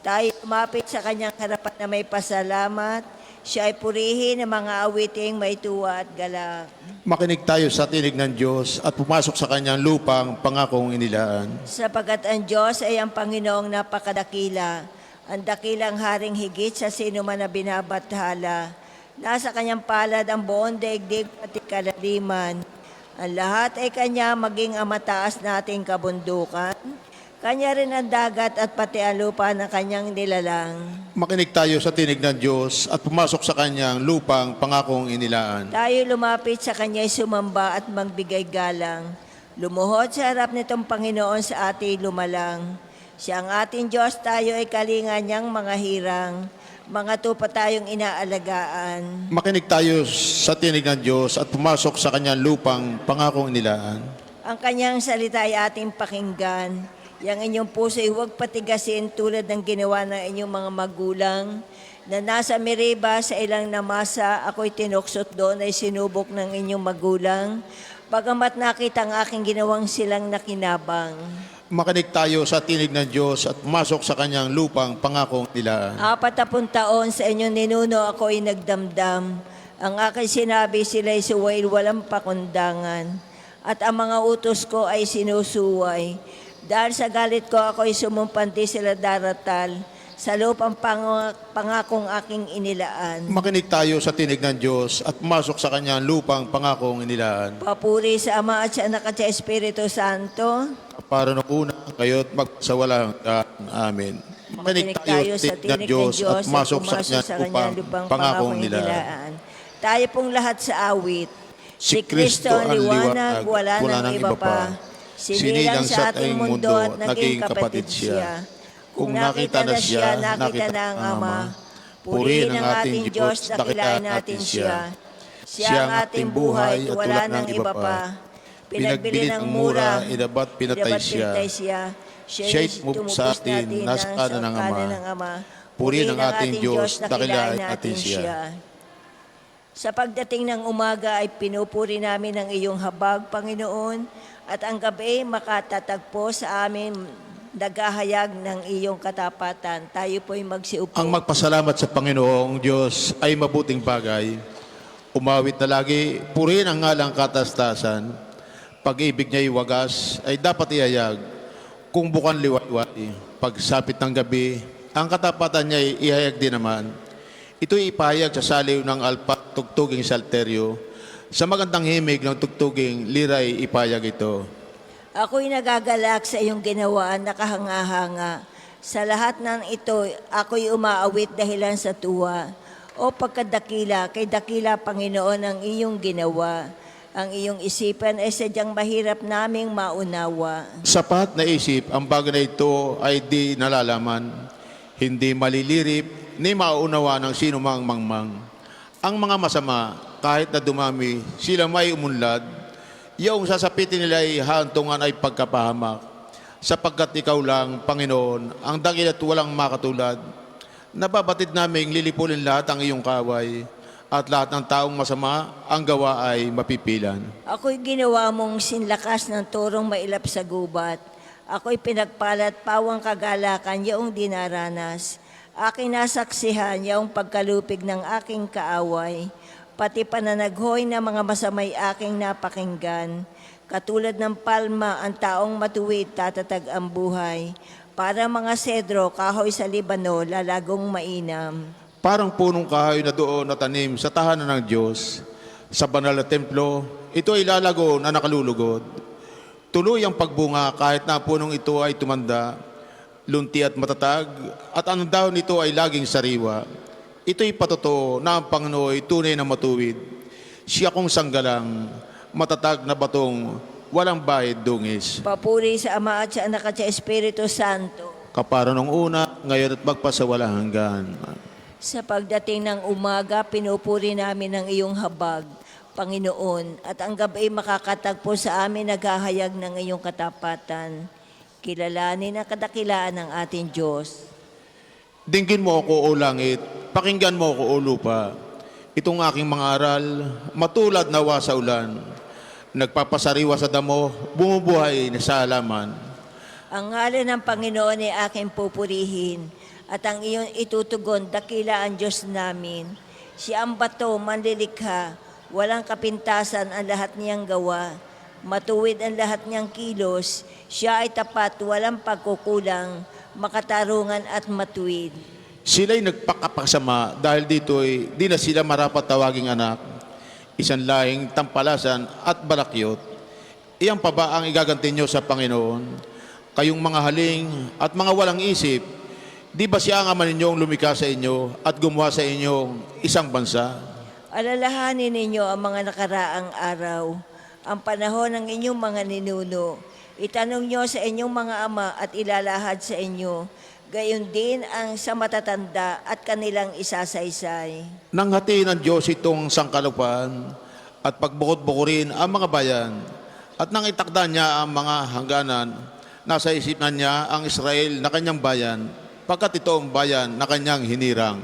Tayo lumapit sa kanyang harapan na may pasalamat. Siya ay purihin ng mga awiting may tuwa at galak. Makinig tayo sa tinig ng Diyos at pumasok sa kanyang lupang pangakong inilaan. Sapagkat ang Diyos ay ang Panginoong napakadakila, ang dakilang haring higit sa sino man na binabathala. Nasa kanyang palad ang buong daigdig pati kalaliman. Ang lahat ay kanya maging ang mataas nating kabundukan. Kanya rin ang dagat at pati ang lupa na kanyang nilalang. Makinig tayo sa tinig ng Diyos at pumasok sa kanyang lupang pangakong inilaan. Tayo lumapit sa kanya'y sumamba at magbigay galang. Lumuhod sa harap nitong Panginoon sa ating lumalang. Siya ang ating Diyos, tayo ay kalinga niyang mga hirang. Mga tupa tayong inaalagaan. Makinig tayo sa tinig ng Diyos at pumasok sa kanyang lupang pangakong inilaan. Ang kanyang salita ay ating pakinggan. Yang inyong puso'y huwag patigasin tulad ng ginawa ng inyong mga magulang na nasa Meriba sa ilang namasa, ako'y tinuksot doon ay sinubok ng inyong magulang, bagamat nakita ang aking ginawang silang nakinabang. Makinig tayo sa tinig ng Diyos at pumasok sa kanyang lupang pangakong inilaan. 40 taon sa inyong ninuno ako'y nagdamdam. Ang aking sinabi sila'y suwail walang pakundangan. At ang mga utos ko ay sinusuway. Dahil sa galit ko ako'y sumumpanti sila daratal sa lupang pangakong aking inilaan. Makinig tayo sa tinig ng Diyos at pumasok sa kanyang lupang pangakong inilaan. Papuri sa Ama at sa Anak at sa Espiritu Santo. Para nung una kayo't magsawalang Amen. Makinig tayo sa tinig ng Diyos at pumasok sa kanyang lupang pangakong inilaan. Tayo pong lahat sa awit. Si Kristo ang liwanag, wala nang iba pa. Sinilang sa ating mundo at naging kapatid siya. Kung nakita na siya, nakita na ang Ama. Purihin ang ating Diyos, dakilain natin siya. Siya ang ating buhay, wala nang iba pa. Pinagbili ng mura, inabat pinatay siya. Siya'y tumupos sa atin, nasa kanan ng Ama. Purihin ang ating Diyos, dakilain natin siya. Sa pagdating ng umaga ay pinupuri namin ang iyong habag, Panginoon, at ang gabi makatatagpo sa amin naghahayag ng iyong katapatan. Tayo po'y magsiupo. Ang magpasalamat sa Panginoong Diyos ay mabuting bagay. Umawit na lagi, purihin ang ngalang katastasan. Pag-ibig niya'y wagas ay dapat ihayag. Kung bukan liwayway, pagsapit ng gabi, ang katapatan niya'y ihayag din naman. Ito'y ipahayag sa saliw ng alpat tugtuging salteryo. Sa magandang himig ng tugtuging liray ipahayag ito. Ako'y nagagalak sa iyong ginawa, nakahanga-hanga. Sa lahat ng ito, ako'y umaawit dahilan sa tuwa. O pagkadakila, kay dakila Panginoon ang iyong ginawa. Ang iyong isipan ay sadyang mahirap naming maunawa. Sapat na isip, ang bagay na ito ay di nalalaman. Hindi malilirip, ni mauunawa ng sino mang mangmang. Ang mga masama, kahit na dumami, sila may umunlad. Yung sasapitin nila ay hantungan ay pagkapahamak. Sapagkat ikaw lang, Panginoon, ang dakil at walang makatulad. Nababatid naming lilipulin lahat ang iyong kaway. At lahat ng taong masama, ang gawa ay mapipilan. Ako'y ginawa mong sinlakas ng turong mailap sa gubat. Ako'y pinagpalat pawang kagalakan yaong dinaranas. Aking nasaksihan yaong pagkalupig ng aking kaaway. Pati pananaghoy ng mga masamay aking napakinggan. Katulad ng palma, ang taong matuwid tatatag ang buhay. Para mga sedro, kahoy sa Libano, lalagong mainam. Parang punong kahoy na doon natanim sa tahanan ng Diyos. Sa banal na templo, ito ay lalago na nakalulugod. Tuloy ang pagbunga kahit na punong ito ay tumanda, lunti at matatag, at ang dahon nito ay laging sariwa. Ito'y patotoo na ang Panginoon ay tunay na matuwid. Siya kong sanggalang, matatag na batong walang bahid dungis. Papuri sa Ama at sa Anak at sa Espiritu Santo. Kapara nung una, ngayon at magpasawalang hanggan. Sa pagdating ng umaga, pinupuri namin ang iyong habag, Panginoon, at ang gabi makakatagpo sa amin naghahayag ng iyong katapatan. Kilalanin ang kadakilaan ng ating Diyos. Dinggin mo ako, O langit, pakinggan mo ako, O lupa. Itong aking mga aral, matulad nawa sa ulan. Nagpapasariwa sa damo, bumubuhay sa halaman. Ang ngalan ng Panginoon ay aking pupurihin, at ang iyong itutugon, dakila ang Diyos namin. Siya ang bato, manlilikha, walang kapintasan ang lahat niyang gawa. Matuwid ang lahat niyang kilos, siya ay tapat, walang pagkukulang, makatarungan at matuwid. Sila'y nagpakapasama dahil dito'y di na sila marapat tawaging anak. Isang lahing tampalasan at balakyot. Iyang pa ba ang igaganti nyo sa Panginoon? Kayong mga haling at mga walang isip, di ba siya ang ama ninyong lumikha sa inyo at gumawa sa inyong isang bansa? Alalahanin ninyo ang mga nakaraang araw, ang panahon ng inyong mga ninuno. Itanong nyo sa inyong mga ama at ilalahad sa inyo. Gayon din ang sa matatanda at kanilang isasaysay. Nang hatiin ng Diyos itong sangkalupaan at pagbukod-bukurin ang mga bayan at nang itakda niya ang mga hangganan, nasa isipan niya ang Israel na kanyang bayan, pagkat ito ang bayan na kanyang hinirang.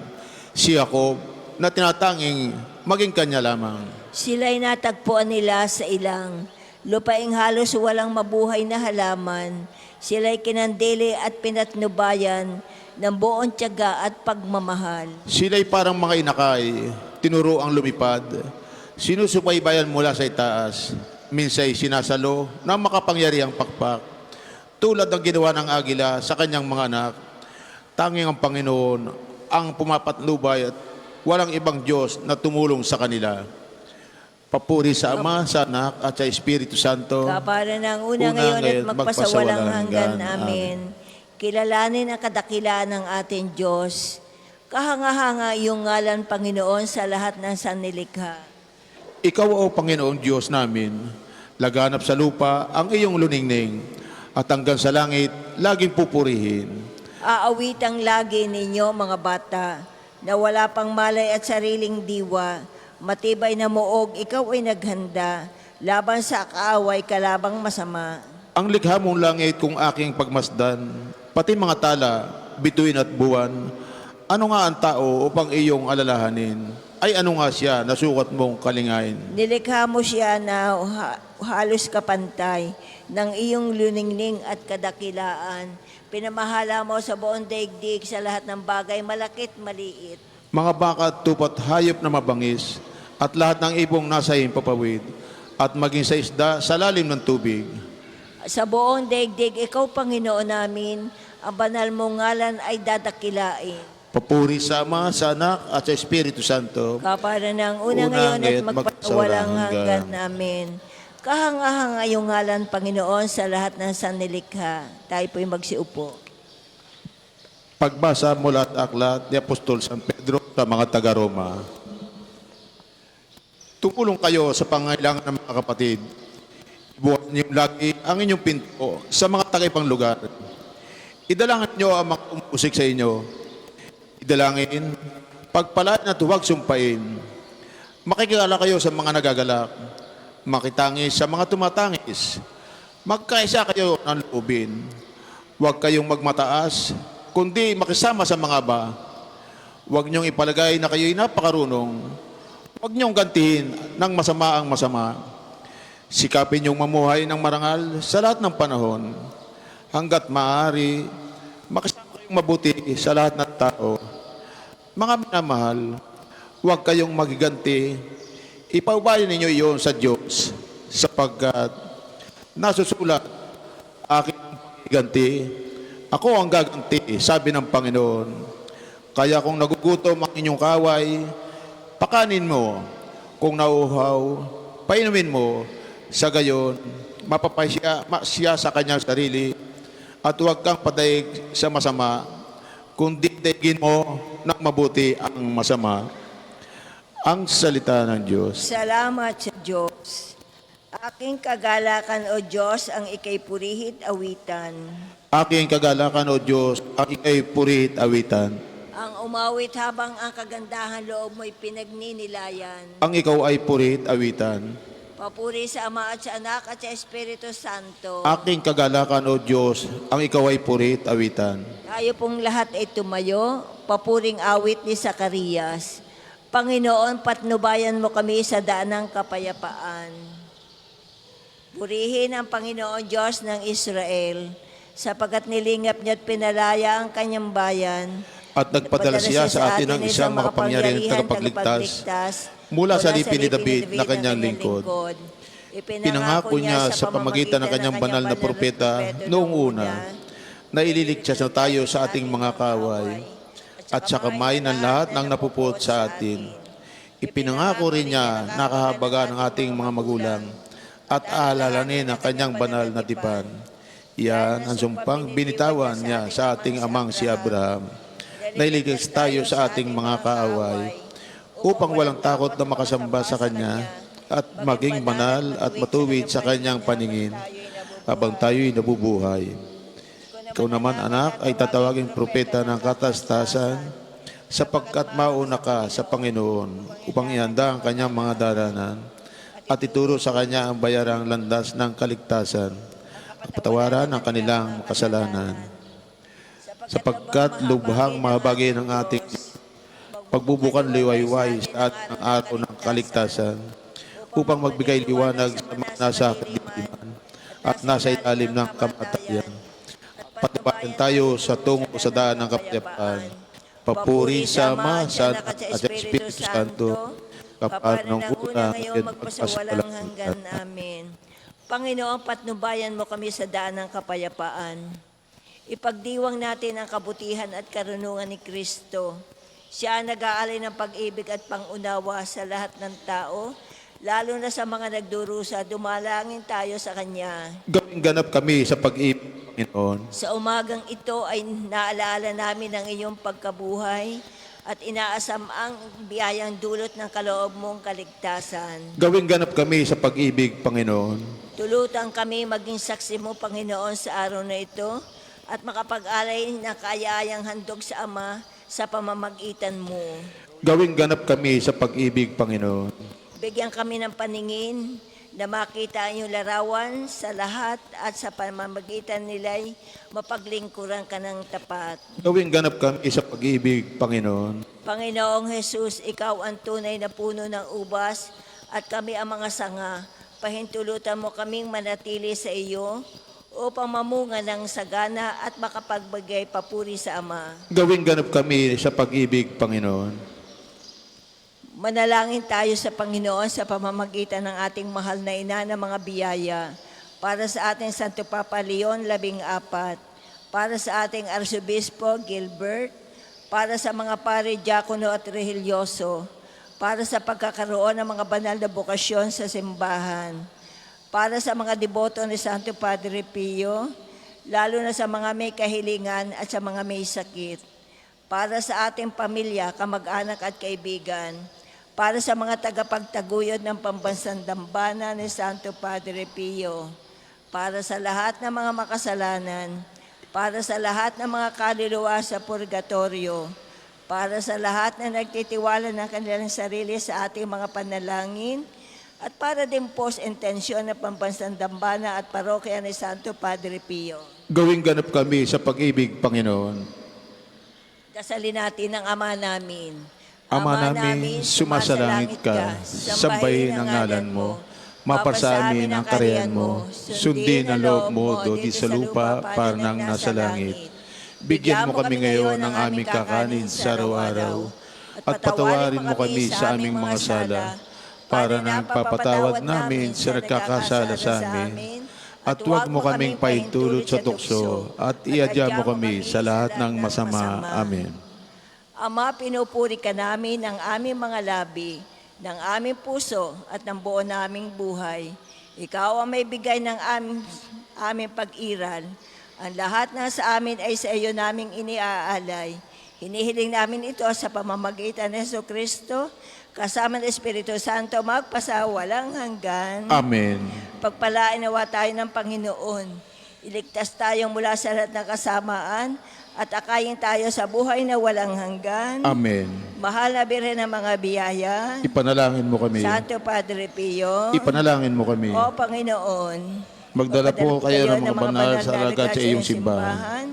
Si Jacob na tinatanging maging kanya lamang. Sila'y natagpuan nila sa ilang, lupaing halos walang mabuhay na halaman. Sila'y kinandili at pinatnubayan ng buong tiyaga at pagmamahal. Sila'y parang mga inakay, tinuro ang lumipad, sinusubaybayan mula sa itaas, minsay sinasalo ng makapangyarihang pakpak. Tulad ng ginawa ng agila sa kanyang mga anak, tanging ang Panginoon ang pumapatnubay at walang ibang Diyos na tumulong sa kanila. Papuri sa Ama, sa Anak at sa Espiritu Santo. Kapara ng una ngayon at magpasawalang hanggan. Amen. Kilalanin ang kadakilaan ng ating Diyos. Kahanga-hanga iyong ngalan, Panginoon, sa lahat ng sannilikha. Ikaw, O Panginoong Diyos namin, laganap sa lupa ang iyong luningning at hanggang sa langit, laging pupurihin. Aawitang lagi ninyo, mga bata, na wala pang malay at sariling diwa. Matibay na muog, ikaw ay naghanda, laban sa kaaway, kalabang masama. Ang likha mong langit kung aking pagmasdan, pati mga tala, bituin at buwan, ano nga ang tao upang iyong alalahanin? Ay ano nga siya na sukat mong kalingain? Nilikha mo siya na halos kapantay ng iyong luningning at kadakilaan. Pinamahala mo sa buong daigdig sa lahat ng bagay, malakit, maliit. Mga baka at tupat hayop na mabangis, at lahat ng ibong nasa himpapawid, at maging sa isda sa lalim ng tubig. Sa buong daigdig, ikaw, Panginoon namin, ang banal mong ngalan ay dadakilain. Papuri sa Ama, sa Anak at sa Espiritu Santo. Kapara ng una ngayon at magpasawalang hanggan namin. Kahanga-hanga yung ngalan, Panginoon, sa lahat ng sannilikha. Tayo po'y magsiupo. Pagbasa mula at aklat ni Apostol San Pedro sa mga taga-Roma. Tumulong kayo sa pangailangan ng mga kapatid. Ibuhat niyo lagi ang inyong pinto sa mga tagaipang lugar. Idalangin niyo ang mga umusik sa inyo. Idalangin, pagpalaan at huwag sumpain. Makikilala kayo sa mga nagagalak. Makitangis sa mga tumatangis. Magkaisa kayo ng loobin. Huwag kayong magmataas, kundi makisama sa mga ba. Huwag niyong ipalagay na kayo'y napakarunong. Huwag niyong gantihin ng masama ang masama. Sikapin niyong mamuhay ng marangal sa lahat ng panahon. Hanggat maaari, makisama kayong mabuti sa lahat ng tao. Mga minamahal, huwag kayong magiganti. Ipaubayan ninyo iyon sa Diyos sapagkat nasusulat, aking pagganti, ako ang gaganti, sabi ng Panginoon. Kaya kung nagugutom ang inyong kaway, pakanin mo. Kung nauuhaw, painumin mo. Sa gayon, mapapasya siya sa kanyang sarili at huwag kang padaig sa masama, kundi daigin mo ng mabuti ang masama. Ang salita ng Diyos. Salamat sa Diyos. Aking kagalakan, O Diyos, ang ikay purihit awitan. Aking kagalakan, O Diyos, ang ikay puri't awitan. Ang umawit habang ang kagandahan loob mo'y pinagninilayan. Ang ikaw ay puri't awitan. Papuri sa Ama at sa Anak at sa Espiritu Santo. Aking kagalakan, O Diyos, ang ikaw ay puri't awitan. Tayo pong lahat ay tumayo, papuring awit ni Zacarias. Panginoon, patnubayan mo kami sa daan ng kapayapaan. Purihin ang Panginoon Diyos ng Israel, sapagkat nilingap niya at pinalaya ang kanyang bayan. At nagpadala siya sa atin ng isang makapangyarihang tagapagligtas mula sa lipin ni David na kanyang lingkod. Pinangako niya sa pamagitan ng kanyang banal na propeta noong una na ililigtas na tayo sa ating mga kaway at sa kamay ng lahat ng napupot sa atin. Ipinangako rin niya na kahabagan ng ating mga magulang at aalalanin ang kanyang banal na tipan. Yan ang sumpang binitawan niya sa ating amang si Abraham. Nailigtas tayo sa ating mga kaaway upang walang takot na makasamba sa Kanya at maging banal at matuwid sa Kanyang paningin habang tayo'y nabubuhay. Ikaw naman, anak, ay tatawaging propeta ng katastasan sapagkat mauna ka sa Panginoon upang ihanda ang Kanyang mga daranan at ituro sa Kanya ang bayarang landas ng kaligtasan at patawaran ang kanilang kasalanan. Sapagkat lubhang mahabagi ng ating pagbubukan liwayway sa ating araw ng kaligtasan upang magbigay liwanag sa mga nasa kadiliman at nasa ilalim ng kamatayan. Patibayan tayo sa tungo sa daan ng kapayapaan. Papuri sa Ama, sa Anak at sa Espiritu Santo, kapag nung una ngayon at magpasawalang hanggan. Amen. Panginoon, patnubayan mo kami sa daan ng kapayapaan. Ipagdiwang natin ang kabutihan at karunungan ni Kristo. Siya ang nag-aalay ng pag-ibig at pangunawa sa lahat ng tao, lalo na sa mga nagdurusa. Dumalangin tayo sa Kanya. gawing ganap kami sa pag-ibig, Panginoon. Sa umagang ito ay naalaala namin ang iyong pagkabuhay at inaasam ang biyayang dulot ng kaloob mong kaligtasan. Gawing ganap kami sa pag-ibig, Panginoon. Tulutan kami maging saksi mo, Panginoon, sa araw na ito at makapag-alay ng kaaya-ayang handog sa Ama sa pamamagitan mo. Gawing ganap kami sa pag-ibig, Panginoon. Bigyan kami ng paningin na makita ang iyong larawan sa lahat at sa pamamagitan nila'y mapaglingkuran ka ng tapat. Gawing ganap kami sa pag-ibig, Panginoon. Panginoong Jesus, ikaw ang tunay na puno ng ubas at kami ang mga sanga. Pahintulutan mo kaming manatili sa iyo upang mamunga ng sagana at makapagbigay papuri sa Ama. Gawing ganap kami sa pag-ibig, Panginoon. Manalangin tayo sa Panginoon sa pamamagitan ng ating mahal na ina ng mga biyaya. Para sa ating Santo Papa Leon, 14. Para sa ating Arsobispo Gilbert. Para sa mga pare, diakono at religyoso. Para sa pagkakaroon ng mga banal na bokasyon sa simbahan. Para sa mga deboto ni Santo Padre Pio, lalo na sa mga may kahilingan at sa mga may sakit. Para sa ating pamilya, kamag-anak at kaibigan. Para sa mga tagapagtaguyod ng pambansang dambana ni Santo Padre Pio. Para sa lahat ng mga makasalanan. Para sa lahat ng mga kaluluwa sa purgatorio. Para sa lahat na nagtitiwala ng kanilang sarili sa ating mga panalangin. At para din po sa intensyon ng pambansang dambana at parokya ni Santo Padre Pio. Gawing ganap kami sa pag-ibig, Panginoon. Dasalin natin ang Ama namin. Ama namin, sumasalangit ka, sambahin ang ngalan mo, mapasa amin ang kariyan mo, sundin ang loob mo doon sa lupa para nang nasa langit. Bigyan mo kami ngayon ng aming kakanin sa araw-araw, at patawarin mo kami sa aming mga sala, para nang papatawad namin sa nagkakasala sa amin. At huwag mo kaming paintulot sa tukso, at iadya mo kami sa lahat ng masama. Amen. Ama, pinupuri ka namin ng aming mga labi, ng aming puso at ng buo naming buhay. Ikaw ang may bigay ng aming pag-iral. Ang lahat na sa amin ay sa iyo naming iniaalay. Hinihiling namin ito sa pamamagitan ni Jesucristo, kasama ng Espiritu Santo, magpasawalang hanggan. Amen. Pagpalain nawa tayo ng Panginoon. Iligtas tayong mula sa lahat ng kasamaan at akayin tayo sa buhay na walang hanggan. Amen. Mahal na Birhen ng mga biyaya, Ipanalangin mo kami. Santo Padre Pio, Ipanalangin mo kami. o Panginoon, Magdala po kayo ng mga banal sa na alagad sa iyong iyong simbahan.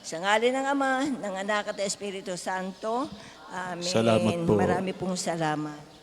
Sa ngalan ng Ama, ng Anak at Espiritu Santo. Amen. Salamat po. Marami pong salamat.